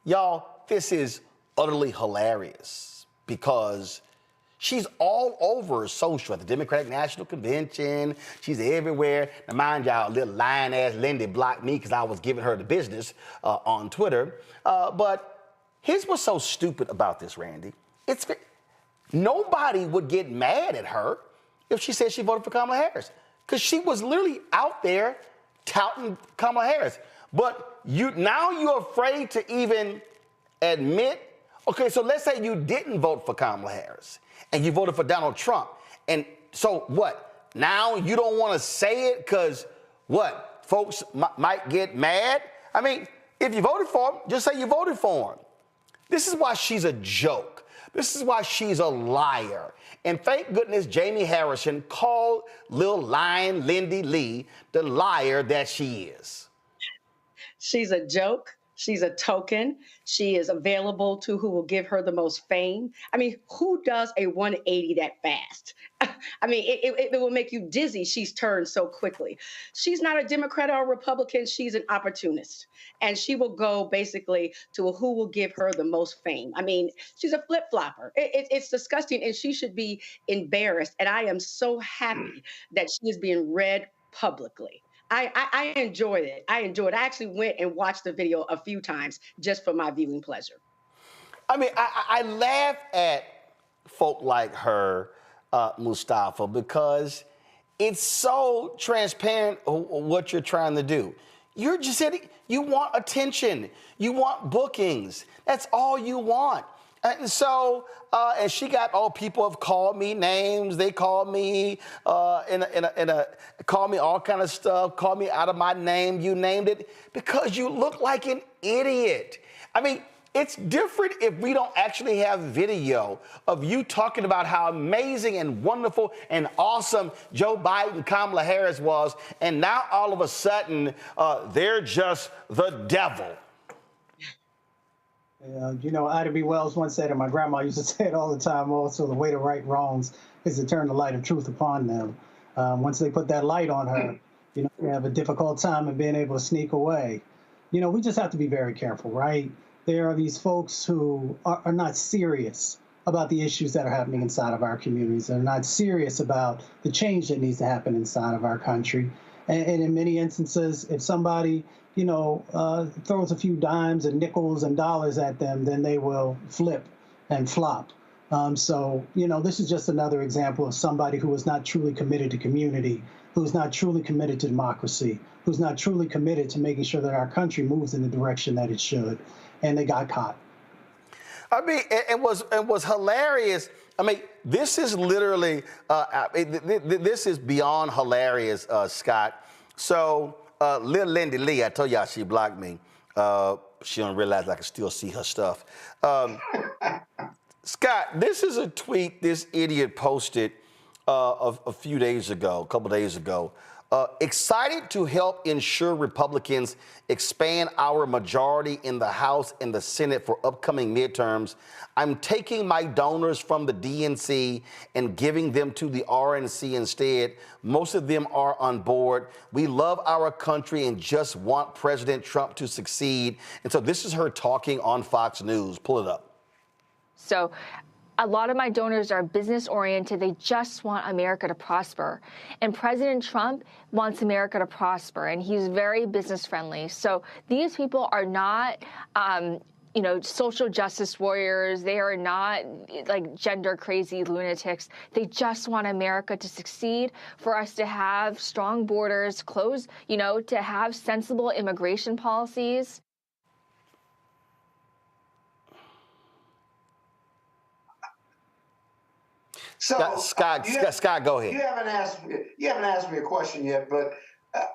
Y'all, this is utterly hilarious because she's all over social at the Democratic National Convention. She's everywhere. Now, mind y'all, little lying-ass Lindy blocked me because I was giving her the business on Twitter. But here's what's so stupid about this, Randy. Nobody would get mad at her if she said she voted for Kamala Harris because she was literally out there touting Kamala Harris. But now you're afraid to even admit, okay, so let's say you didn't vote for Kamala Harris and you voted for Donald Trump. And so what? Now you don't want to say it because what? Folks might get mad? I mean, if you voted for him, just say you voted for him. This is why she's a joke. This is why she's a liar. And thank goodness Jamie Harrison called Lil Lying Lindy Li the liar that she is. She's a joke. She's a token. She is available to who will give her the most fame. I mean, who does a 180 that fast? I mean, it will make you dizzy. She's turned so quickly. She's not a Democrat or a Republican. She's an opportunist. And she will go basically to who will give her the most fame. I mean, she's a flip-flopper. It's disgusting, and she should be embarrassed. And I am so happy that she is being read publicly. I enjoyed it. I actually went and watched the video a few times just for my viewing pleasure. I mean, I laugh at folk like her, Mustafa, because it's so transparent what you're trying to do. You're just saying you want attention. You want bookings. That's all you want. And so, and she got, people have called me names. They called me, called me all kind of stuff, called me out of my name, you named it, because you look like an idiot. I mean, it's different if we don't actually have video of you talking about how amazing and wonderful and awesome Joe Biden, Kamala Harris was, and now all of a sudden, they're just the devil. You know, Ida B. Wells once said, and my grandma used to say it all the time also, the way to right wrongs is to turn the light of truth upon them. Once they put that light on her, you know, they have a difficult time in being able to sneak away. You know, we just have to be very careful, right? There are these folks who are not serious about the issues that are happening inside of our communities. They're not serious about the change that needs to happen inside of our country. And in many instances, if somebody, you know, throws a few dimes and nickels and dollars at them, then they will flip and flop. So, this is just another example of somebody who is not truly committed to community, who's not truly committed to democracy, who's not truly committed to making sure that our country moves in the direction that it should. And they got caught. I mean, it was hilarious. I mean, this is literally, this is beyond hilarious, Scott. So, Lil Lindy Li, I told y'all she blocked me. She don't realize I can still see her stuff. Scott, this is a tweet this idiot posted a few days ago, a couple days ago. Excited to help ensure Republicans expand our majority in the House and the Senate for upcoming midterms. I'm taking my donors from the DNC and giving them to the RNC instead. Most of them are on board. We love our country and just want President Trump to succeed. And so this is her talking on Fox News. Pull it up. So a lot of my donors are business oriented. They just want America to prosper. And President Trump wants America to prosper, and he's very business friendly. So these people are not, social justice warriors. They are not like gender crazy lunatics. They just want America to succeed, for us to have strong borders, to have sensible immigration policies. So, Scott, go ahead. You haven't asked me a question yet, but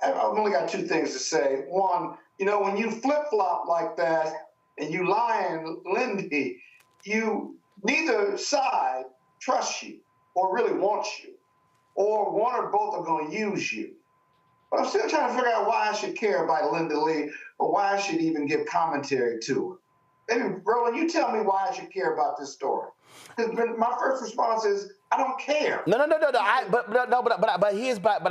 I've only got two things to say. One, when you flip-flop like that and you lying, Lindy, neither side trusts you or really wants you, or one or both are going to use you. But I'm still trying to figure out why I should care about Lindy Li, or why I should even give commentary to her. Maybe, Roland, you tell me why I should care about this story. Because my first response is, I don't care. No. But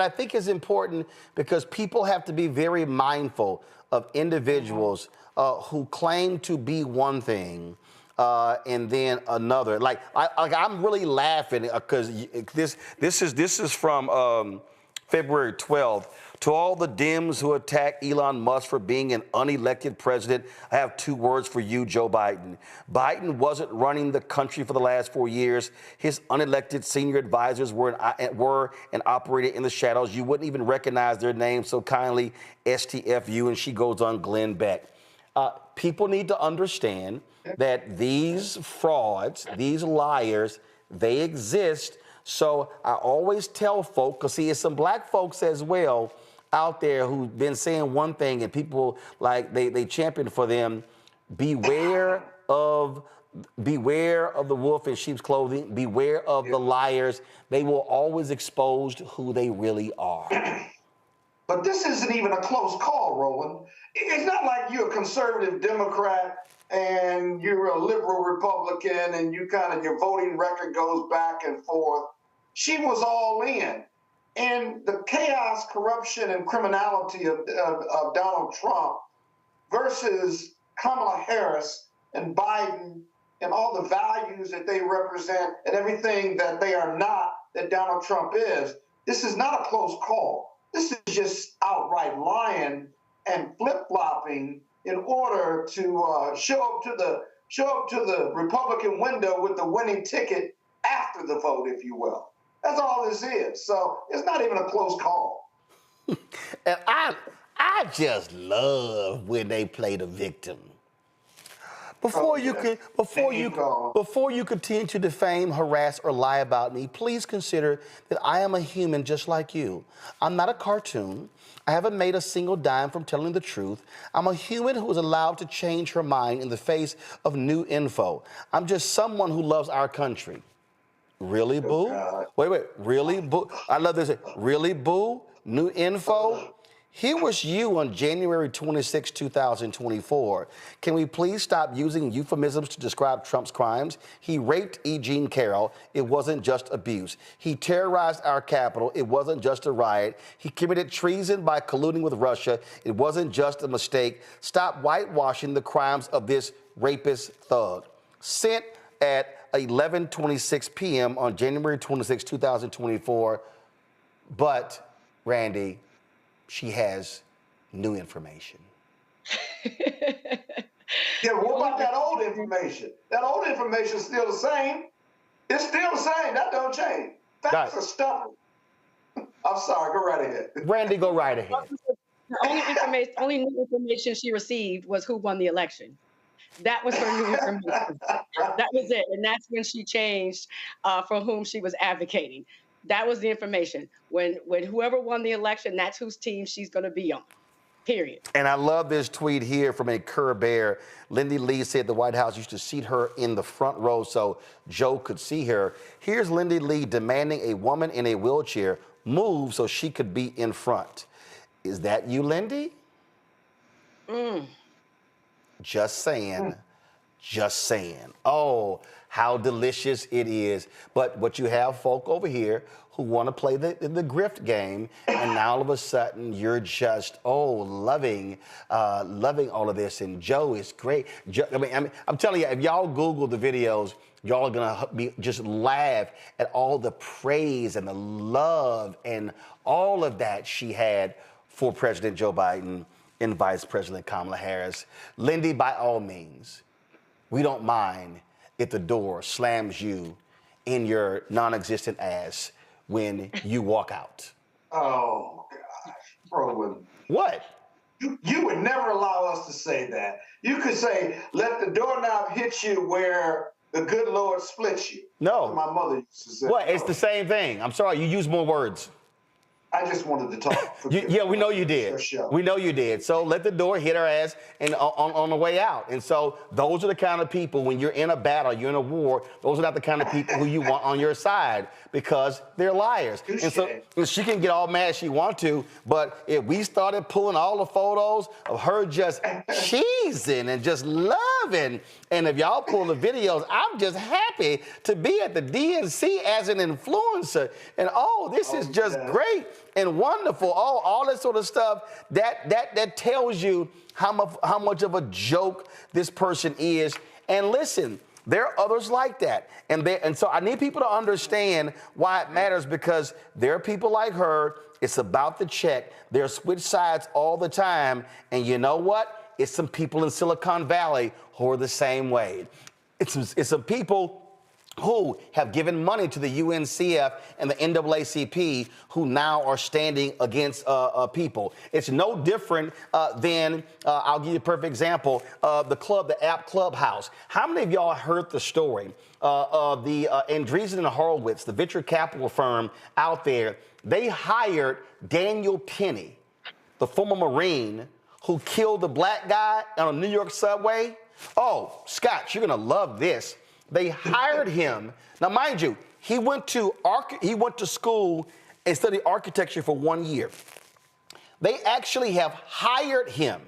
I think it's important because people have to be very mindful of individuals who claim to be one thing and then another. I'm really laughing because this is from February 12th. To all the Dems who attack Elon Musk for being an unelected president, I have two words for you, Joe Biden. Biden wasn't running the country for the last 4 years. His unelected senior advisors were and operated in the shadows. You wouldn't even recognize their names so kindly, STFU, and she goes on Glenn Beck. People need to understand that these frauds, these liars, they exist. So I always tell folk, because see, it's some black folks as well out there who've been saying one thing and people they champion for them. Beware of the wolf in sheep's clothing. Beware of the liars. They will always expose who they really are. But this isn't even a close call, Roland. It's not like you're a conservative Democrat and you're a liberal Republican and your voting record goes back and forth. She was all in. And the chaos, corruption, and criminality of Donald Trump versus Kamala Harris and Biden and all the values that they represent and everything that they are not, that Donald Trump is, this is not a close call. This is just outright lying and flip-flopping in order to show up to the Republican window with the winning ticket after the vote, if you will. That's all this is. So it's not even a close call. And I just love when they play the victim. Before you continue to defame, harass, or lie about me, please consider that I am a human just like you. I'm not a cartoon. I haven't made a single dime from telling the truth. I'm a human who is allowed to change her mind in the face of new info. I'm just someone who loves our country. Really, boo? Wait, really, boo? I love this. Really, boo? New info? Here was you on January 26, 2024. Can we please stop using euphemisms to describe Trump's crimes? He raped E. Jean Carroll. It wasn't just abuse. He terrorized our capital. It wasn't just a riot. He committed treason by colluding with Russia. It wasn't just a mistake. Stop whitewashing the crimes of this rapist thug. Sent at 11:26 p.m. on January 26, 2024. But, Randy, she has new information. Yeah, what about that old information? That old information is still the same. It's still the same. That don't change. Facts are stubborn. I'm sorry. Go right ahead. Randy, go right ahead. The only new information she received was who won the election. That was her new information. That was it. And that's when she changed for whom she was advocating. That was the information. When whoever won the election, that's whose team she's going to be on. Period. And I love this tweet here from a Kerr Bear. Lindy Li said the White House used to seat her in the front row so Joe could see her. Here's Lindy Li demanding a woman in a wheelchair move so she could be in front. Is that you, Lindy? Just saying. Just saying. Oh, how delicious it is. But you have folk over here who want to play the grift game, and now all of a sudden you're just, loving all of this. And Joe is great. I'm telling you, if y'all Google the videos, y'all are gonna just laugh at all the praise and the love and all of that she had for President Joe Biden and Vice President Kamala Harris. Lindy, by all means, we don't mind if the door slams you in your non-existent ass when you walk out. Oh, gosh, Roland. What? You would never allow us to say that. You could say, let the doorknob hit you where the good Lord splits you. No. My mother used to say. What? It's the same thing. I'm sorry, you use more words. I just wanted to talk. Yeah, we know you did. We know you did. So let the door hit her ass and on the way out. And so those are the kind of people, when you're in a battle, you're in a war, those are not the kind of people who you want on your side because they're liars. And so she can get all mad she wants to, but if we started pulling all the photos of her just cheesing and just loving, and if y'all pull the videos, I'm just happy to be at the DNC as an influencer. And this is just great and wonderful. All that sort of stuff that tells you how much of a joke this person is. And listen, there are others like that. And so I need people to understand why it matters, because there are people like her. It's about the check. They're switch sides all the time. And you know what? It's some people in Silicon Valley who are the same way. It's some people who have given money to the UNCF and the NAACP who now are standing against people. It's no different than, I'll give you a perfect example, the app Clubhouse. How many of y'all heard the story of the Andreessen and Horowitz, the venture capital firm out there? They hired Daniel Penny, the former Marine who killed the black guy on a New York subway. Oh, Scott, you're gonna love this. They hired him. Now, mind you, he went to school and studied architecture for 1 year. They actually have hired him.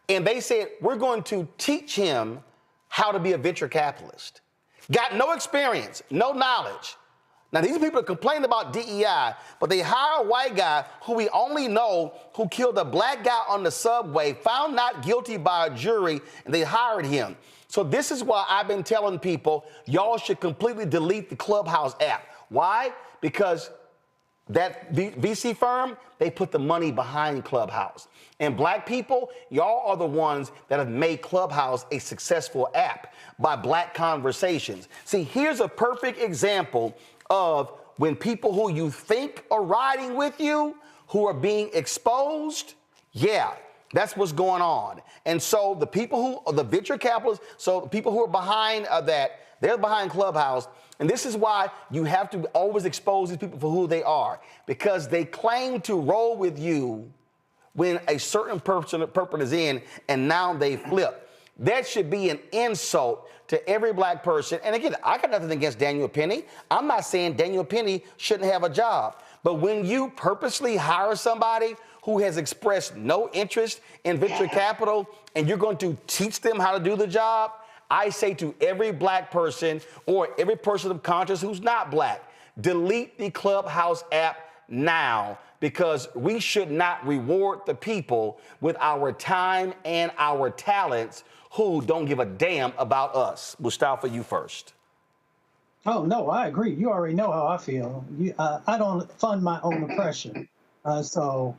And they said, we're going to teach him how to be a venture capitalist. Got no experience, no knowledge. Now, these people are complaining about DEI, but they hire a white guy who we only know who killed a black guy on the subway, found not guilty by a jury, and they hired him. So this is why I've been telling people, y'all should completely delete the Clubhouse app. Why? Because that VC firm, they put the money behind Clubhouse. And black people, y'all are the ones that have made Clubhouse a successful app by black conversations. See, here's a perfect example of when people who you think are riding with you, who are being exposed, that's what's going on. And so the people who are the venture capitalists, so the people who are behind that, they're behind Clubhouse. And this is why you have to always expose these people for who they are, because they claim to roll with you when a certain person is in, and now they flip. That should be an insult to every black person. And again, I got nothing against Daniel Penny. I'm not saying Daniel Penny shouldn't have a job. But when you purposely hire somebody who has expressed no interest in venture capital, and you're going to teach them how to do the job, I say to every black person or every person of conscience who's not black, delete the Clubhouse app now, because we should not reward the people with our time and our talents who don't give a damn about us. Mustafa, you first. Oh, no, I agree. You already know how I feel. I don't fund my own oppression. So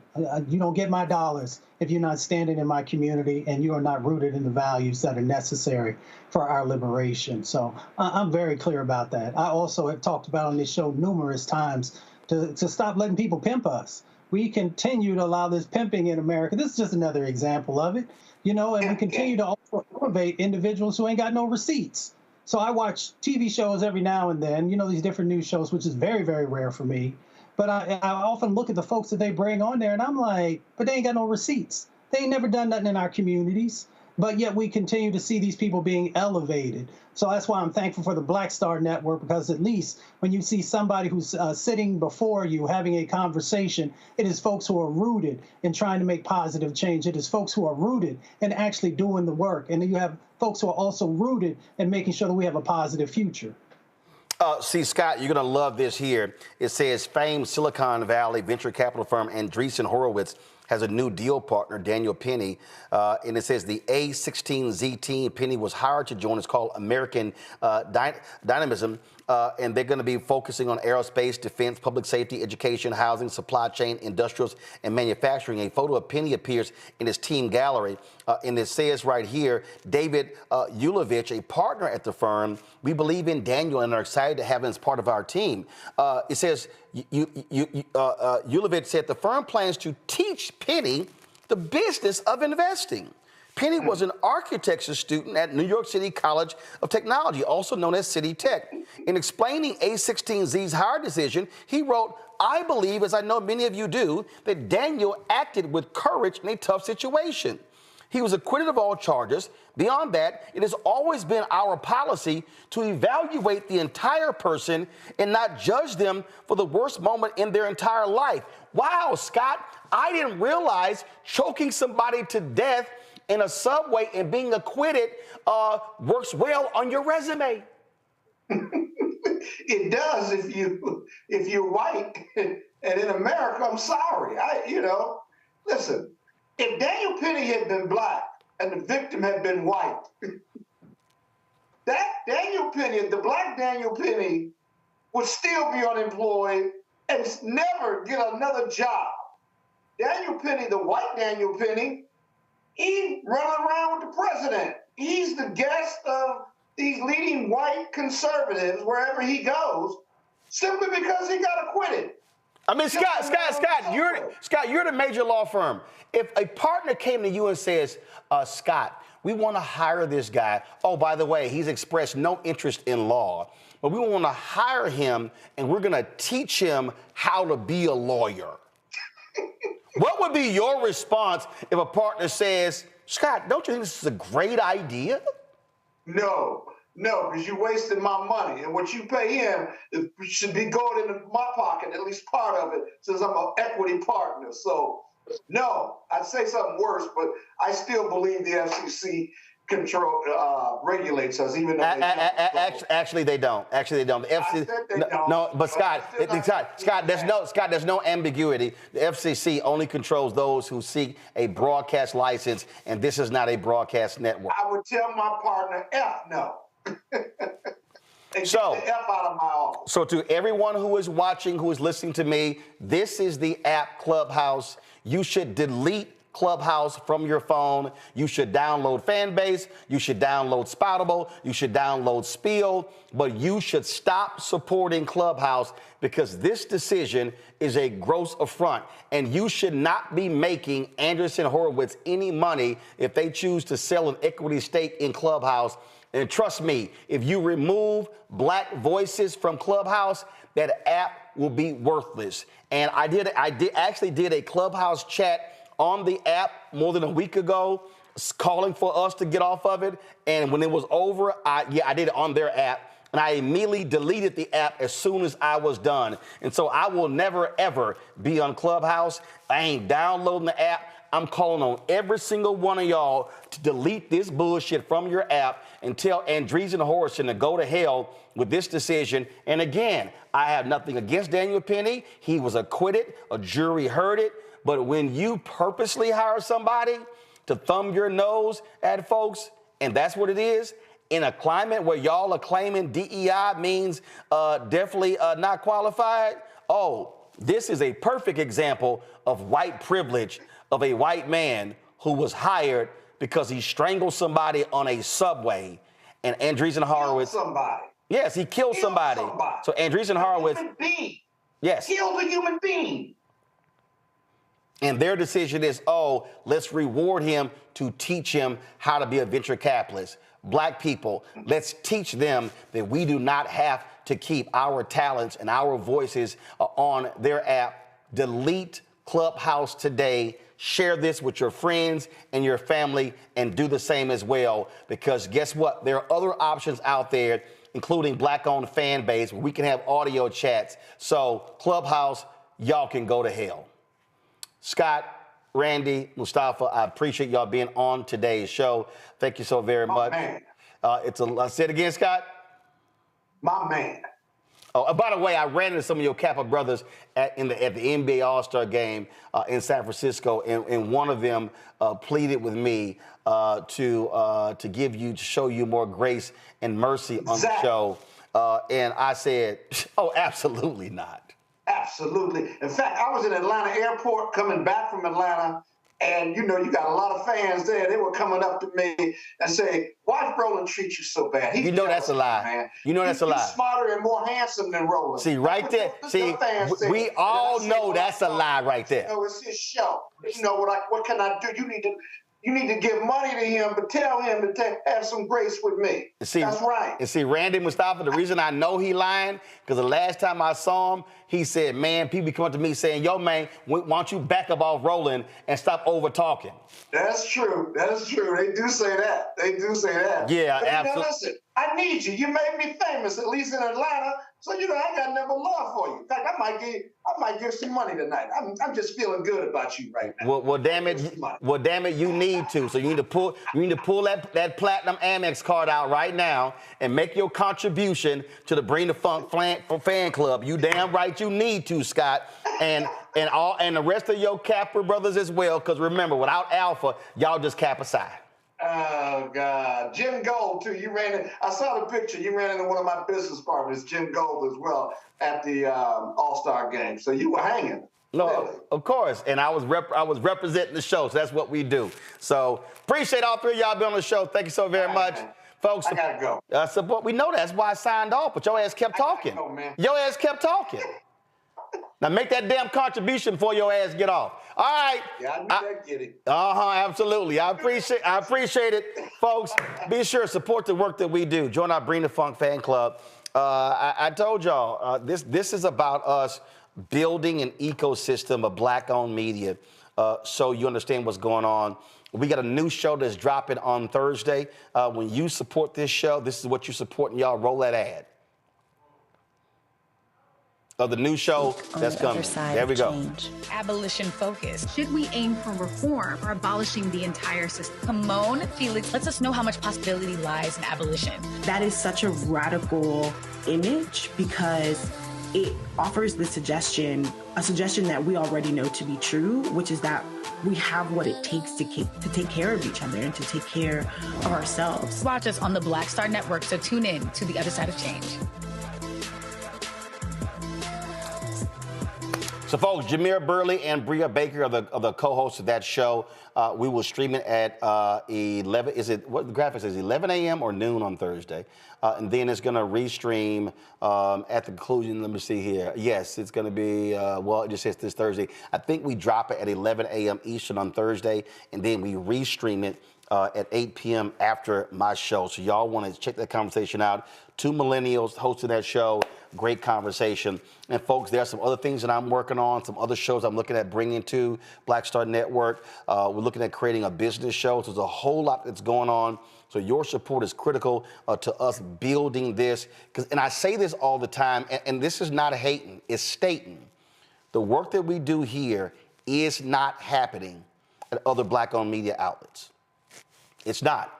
you don't get my dollars if you're not standing in my community and you are not rooted in the values that are necessary for our liberation. So I'm very clear about that. I also have talked about on this show numerous times to stop letting people pimp us. We continue to allow this pimping in America. This is just another example of it, you know, and we continue to also elevate individuals who ain't got no receipts. So I watch TV shows every now and then, you know, these different news shows, which is very, very rare for me. But I often look at the folks that they bring on there and I'm like, but they ain't got no receipts. They ain't never done nothing in our communities. But yet we continue to see these people being elevated. So that's why I'm thankful for the Black Star Network, because at least when you see somebody who's sitting before you having a conversation, it is folks who are rooted in trying to make positive change. It is folks who are rooted in actually doing the work. And then you have folks who are also rooted in making sure that we have a positive future. See, Scott, you're going to love this here. It says famed Silicon Valley venture capital firm Andreessen Horowitz has a new deal partner, Daniel Penny, and it says the A16Z team. Penny was hired to join. It's called American Dynamism, and they're going to be focusing on aerospace, defense, public safety, education, housing, supply chain, industrials, and manufacturing. A photo of Penny appears in his team gallery, and it says right here, David Ulovich, a partner at the firm. We believe in Daniel and are excited to have him as part of our team. It says, Ulovich said the firm plans to teach Penny the business of investing. Penny was an architecture student at New York City College of Technology, also known as City Tech. In explaining A16Z's hire decision, he wrote, I believe, as I know many of you do, that Daniel acted with courage in a tough situation. He was acquitted of all charges. Beyond that, it has always been our policy to evaluate the entire person and not judge them for the worst moment in their entire life. Wow, Scott, I didn't realize choking somebody to death in a subway and being acquitted works well on your resume. It does if you're white. And in America, I'm sorry. Listen. If Daniel Penny had been black and the victim had been white, that Daniel Penny, the black Daniel Penny, would still be unemployed and never get another job. Daniel Penny, the white Daniel Penny, he running around with the president. He's the guest of these leading white conservatives wherever he goes, simply because he got acquitted. I mean, Scott, you're the major law firm. If a partner came to you and says, Scott, we want to hire this guy. Oh, by the way, he's expressed no interest in law, but we want to hire him and we're going to teach him how to be a lawyer. What would be your response if a partner says, Scott, don't you think this is a great idea? No, because you're wasting my money. And what you pay him should be going into my pocket, at least part of it, since I'm an equity partner. So, no, I'd say something worse, but I still believe the FCC regulates us, even though actually they don't. Actually, they don't. The FCC, no, but Scott, there's no ambiguity. The FCC only controls those who seek a broadcast license, and this is not a broadcast network. I would tell my partner, F no. So, get the F out of my office. So to everyone who is watching, who is listening to me, this is the app Clubhouse. You should delete Clubhouse from your phone. You should download Fanbase. You should download Spoutable. You should download Spiel. But you should stop supporting Clubhouse because this decision is a gross affront. And you should not be making Andreessen Horowitz any money if they choose to sell an equity stake in Clubhouse. And trust me, if you remove black voices from Clubhouse, that app will be worthless. And I actually did a Clubhouse chat on the app more than a week ago, calling for us to get off of it. And when it was over, I did it on their app. And I immediately deleted the app as soon as I was done. And so I will never, ever be on Clubhouse. I ain't downloading the app. I'm calling on every single one of y'all to delete this bullshit from your app and tell Andreessen Horowitz to go to hell with this decision. And again, I have nothing against Daniel Penny. He was acquitted. A jury heard it. But when you purposely hire somebody to thumb your nose at folks, and that's what it is, in a climate where y'all are claiming DEI means definitely not qualified, oh, This is a perfect example of white privilege of a white man who was hired because he strangled somebody on a subway. And Andreessen Horowitz. Killed somebody. Yes, he killed somebody. So Andreessen Horowitz. Human being. Yes. Killed a human being. And their decision is, oh, let's reward him to teach him how to be a venture capitalist. Black people, let's teach them that we do not have to keep our talents and our voices on their app. Delete Clubhouse today. Share this with your friends and your family and do the same as well. Because guess what? There are other options out there, including Black-owned fan base, where we can have audio chats. So Clubhouse, y'all can go to hell. Scott, Randy, Mustafa, I appreciate y'all being on today's show. Thank you so very much. Man. Say it again, Scott. My man. Oh, by the way, I ran into some of your Kappa brothers at the NBA All-Star game in San Francisco, and one of them pleaded with me to show you more grace and mercy on the show. And I said, oh, absolutely not. Absolutely. In fact, I was in Atlanta airport coming back from Atlanta, and you got a lot of fans there. They were coming up to me and say, "Why does Roland treat you so bad?" You know that's a lie. Man. You know that's a lie. He's smarter and more handsome than Roland. See, right there. See, we all know that's a lie right there. It's his show. What can I do? You need to give money to him, but tell him to have some grace with me. See, that's right. And see, Randy Mustafa, the reason I know he lying, because the last time I saw him, he said, man, people come up to me saying, yo, man, why don't you back up off Roland and stop over-talking? That's true. That's true. They do say that. Yeah, absolutely. Listen, I need you. You made me famous, at least in Atlanta. So, I got never love for you. In fact, I might give some money tonight. I'm just feeling good about you right now. Well, damn it, you need to. So you need to pull that platinum Amex card out right now and make your contribution to the Bring the Funk fan club. You damn right you need to, Scott. And the rest of your Kappa brothers as well, because remember, without Alpha, y'all just Kappa Psi. Oh, God. Jim Gold, too. I saw the picture. You ran into one of my business partners, Jim Gold, as well, at the All-Star game. So you were hanging. No, really. Of course. And I was representing the show, so that's what we do. So appreciate all three of y'all being on the show. Thank you so very much. Man. Folks, I gotta go. We know that's why I signed off, but your ass kept talking. Go, man. Your ass kept talking. Now make that damn contribution before your ass get off. All right. Yeah, I knew that, Giddy. Absolutely. I appreciate it, folks. Be sure to support the work that we do. Join our Bring the Funk fan club. I told y'all this is about us building an ecosystem of Black-owned media, so you understand what's going on. We got a new show that's dropping on Thursday. When you support this show, this is what you're supporting. Y'all roll that ad. Of the new show that's coming. There we go. Abolition focus. Should we aim for reform or abolishing the entire system? Kimon Felix lets us know how much possibility lies in abolition. That is such a radical image because it offers the suggestion that we already know to be true, which is that we have what it takes to take care of each other and to take care of ourselves. Watch us on the Black Star Network, so tune in to The Other Side of Change. So, folks, Jameer Burley and Bria Baker are the co-hosts of that show. We will stream it at 11. Is it what the graphic says? 11 a.m. or noon on Thursday, and then it's going to restream at the conclusion. Let me see here. Yes, it's going to be. It just says this Thursday. I think we drop it at 11 a.m. Eastern on Thursday, and then we restream it at 8 p.m. after my show. So y'all want to check that conversation out. Two millennials hosting that show. Great conversation. And folks, there are some other things that I'm working on, some other shows I'm looking at bringing to Black Star Network. We're looking at creating a business show. So there's a whole lot that's going on. So your support is critical to us building this. And I say this all the time, and this is not hating, it's stating. The work that we do here is not happening at other Black-owned media outlets. It's not.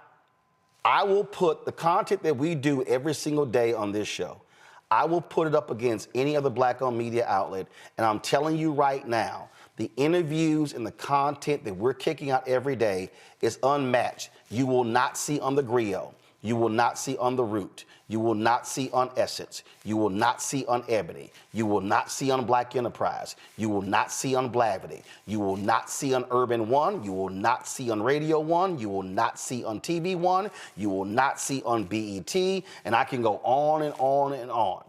I will put the content that we do every single day on this show, I will put it up against any other Black-owned media outlet, and I'm telling you right now, the interviews and the content that we're kicking out every day is unmatched. You will not see on the griot. You will not see on The Root. You will not see on Essence. You will not see on Ebony. You will not see on Black Enterprise. You will not see on Blavity. You will not see on Urban One. You will not see on Radio One. You will not see on TV One. You will not see on BET. And I can go on and on and on.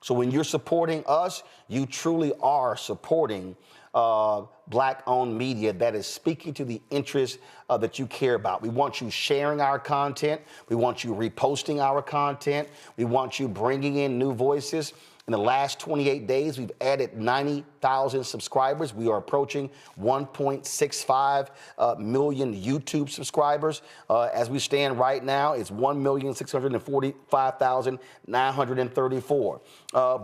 So when you're supporting us, you truly are supporting Black-owned media that is speaking to the interests that you care about. We want you sharing our content. We want you reposting our content. We want you bringing in new voices. In the last 28 days, we've added 90,000 subscribers. We are approaching 1.65 million YouTube subscribers. As we stand right now, it's 1,645,934.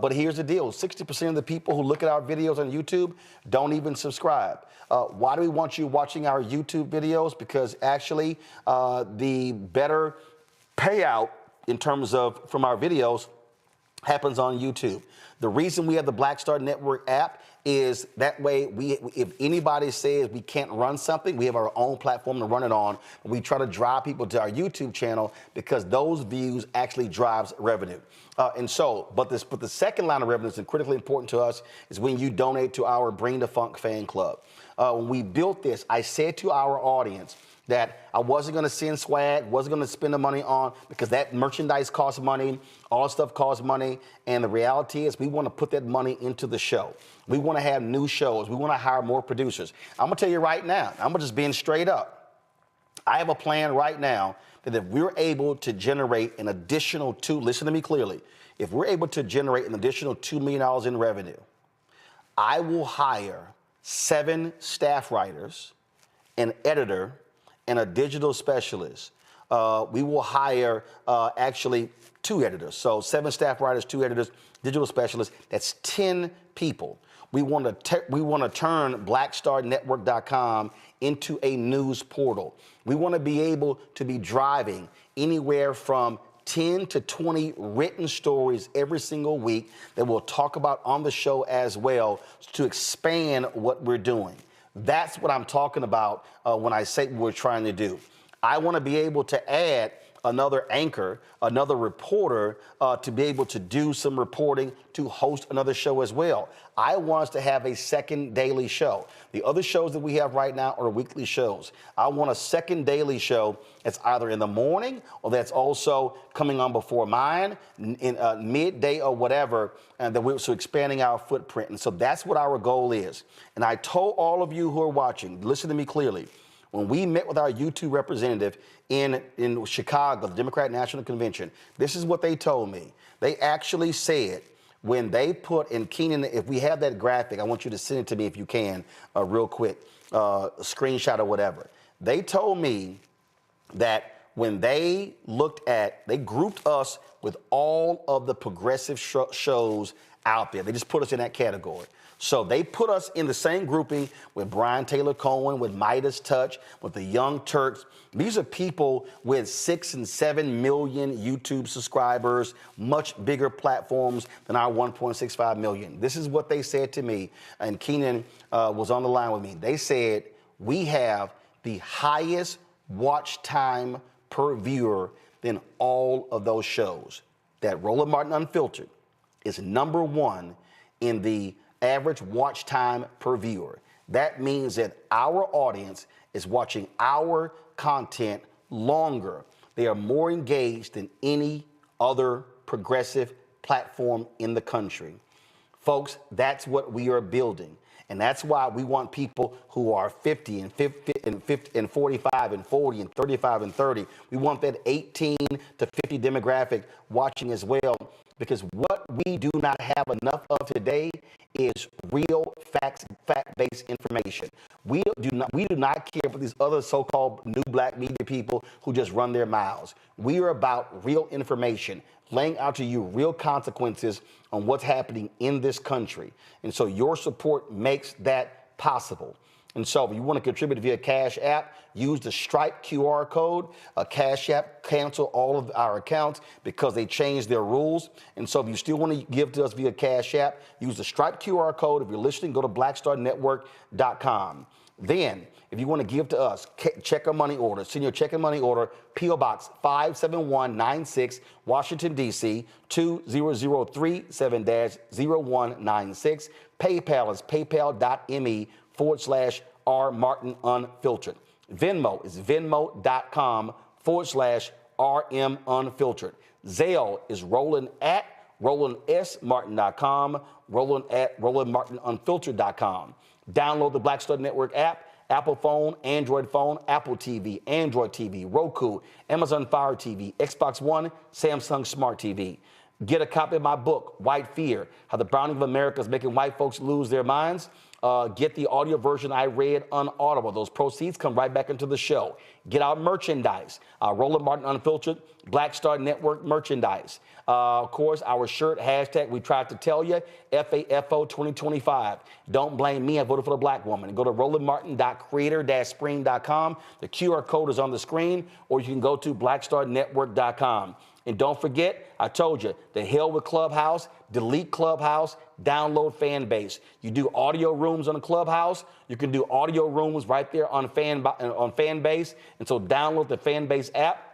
But here's the deal. 60% of the people who look at our videos on YouTube don't even subscribe. Why do we want you watching our YouTube videos? Because actually, the better payout in terms of from our videos happens on YouTube. The reason we have the Black Star Network app is that way if anybody says we can't run something, we have our own platform to run it on. We try to drive people to our YouTube channel because those views actually drives revenue. But the second line of revenue is critically important to us is when you donate to our Bring the Funk fan club. When we built this, I said to our audience that I wasn't going to send swag, wasn't going to spend the money on, because that merchandise costs money, all stuff costs money, and the reality is we want to put that money into the show. We want to have new shows. We want to hire more producers. I'm going to tell you right now, I'm just being straight up. I have a plan right now that if we're able to generate an additional listen to me clearly, if we're able to generate an additional $2 million in revenue, I will hire 7 staff writers, an editor, and a digital specialist. We will hire actually 2 editors. So 7 staff writers, 2 editors, digital specialists. That's 10 people. We want to turn blackstarnetwork.com into a news portal. We want to be able to be driving anywhere from 10 to 20 written stories every single week that we'll talk about on the show as well to expand what we're doing. That's what I'm talking about when I say what we're trying to do. I want to be able to add another anchor, another reporter to be able to do some reporting, to host another show as well. I want us to have a second daily show. The other shows that we have right now are weekly shows. I want a second daily show that's either in the morning or that's also coming on before mine, in midday or whatever, and that we're so expanding our footprint. And so that's what our goal is. And I told all of you who are watching, listen to me clearly. When we met with our YouTube representative in Chicago, the Democratic National Convention, this is what they told me. They actually said when they put in Keenan, if we have that graphic, I want you to send it to me if you can, real quick, a screenshot or whatever. They told me that when they they grouped us with all of the progressive shows out there. They just put us in that category. So they put us in the same grouping with Brian Taylor Cohen, with Midas Touch, with the Young Turks. These are people with 6 and 7 million YouTube subscribers, much bigger platforms than our 1.65 million. This is what they said to me, and Keenan was on the line with me. They said, we have the highest watch time per viewer than all of those shows. That Roland Martin Unfiltered is #1 in the average watch time per viewer. That means that our audience is watching our content longer. They are more engaged than any other progressive platform in the country. Folks, that's what we are building. And that's why we want people who are 50 and 45 and 40 and 35 and 30. We want that 18 to 50 demographic watching as well, because what we do not have enough of today is real fact-based information. We do not care for these other so-called new black media people who just run their mouths. We are about real information, laying out to you real consequences on what's happening in this country. And so your support makes that possible. And so if you want to contribute via Cash App, use the Stripe QR code. Cash App cancel all of our accounts because they changed their rules. And so if you still want to give to us via Cash App, use the Stripe QR code. If you're listening, go to blackstarnetwork.com. Then, If you want to give to us, check our money order. Send your check and money order, P.O. Box 57196, Washington, D.C., 20037-0196. PayPal is paypal.me/rmartinunfiltered. Venmo is venmo.com/rmunfiltered. Zelle is Roland@RolandSMartin.com, Roland@RolandMartinUnfiltered.com. Download the Black Star Network app, Apple phone, Android phone, Apple TV, Android TV, Roku, Amazon Fire TV, Xbox One, Samsung Smart TV. Get a copy of my book, White Fear, How the Browning of America is Making White Folks Lose Their Minds. Get the audio version I read on Audible. Those proceeds come right back into the show. Get our merchandise, Roland Martin Unfiltered, Black Star Network merchandise. Of course, our shirt, hashtag, we tried to tell you, FAFO 2025. Don't blame me, I voted for the black woman. Go to rolandmartin.creator-spring.com. The QR code is on the screen, or you can go to blackstarnetwork.com. And don't forget, I told you, the hell with Clubhouse, delete Clubhouse, download Fanbase. You do audio rooms on the Clubhouse, you can do audio rooms right there on Fanbase. And so download the Fanbase app.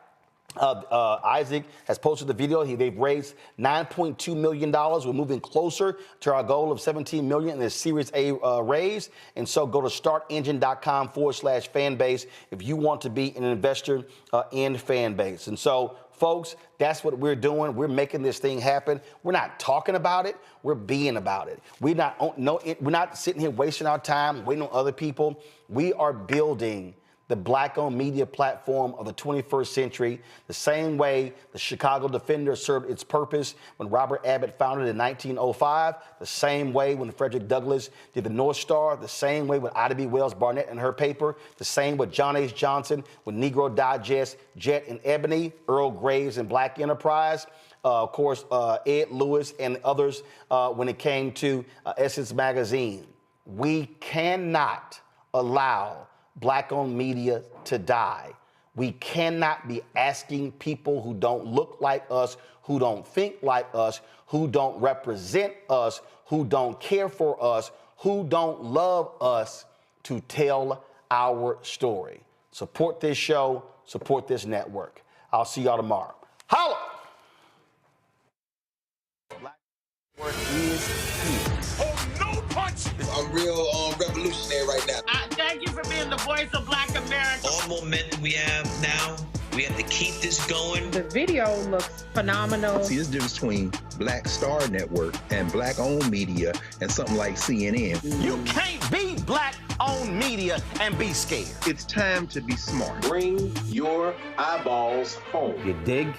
Isaac has posted the video. They've raised $9.2 million. We're moving closer to our goal of $17 million in this Series A raise. And so go to startengine.com/Fanbase if you want to be an investor in Fanbase. And so, folks, that's what we're doing. We're making this thing happen. We're not talking about it. We're being about it. We're not sitting here wasting our time waiting on other people. We are building the black-owned media platform of the 21st century, the same way the Chicago Defender served its purpose when Robert Abbott founded in 1905, the same way when Frederick Douglass did the North Star, the same way with Ida B. Wells Barnett and her paper, the same with John H. Johnson with Negro Digest, Jet and Ebony, Earl Graves and Black Enterprise, of course, Ed Lewis and others when it came to Essence Magazine. We cannot allow black-owned media to die. We cannot be asking people who don't look like us, who don't think like us, who don't represent us, who don't care for us, who don't love us to tell our story. Support this show, support this network. I'll see y'all tomorrow. Holla! Black Network is here. Oh, no punch! I'm real revolutionary right now. Thank you for being the voice of Black America. All momentum we have now, we have to keep this going. The video looks phenomenal. See, there's a difference between Black Star Network and black-owned media and something like CNN. You can't be black-owned media and be scared. It's time to be smart. Bring your eyeballs home. You dig?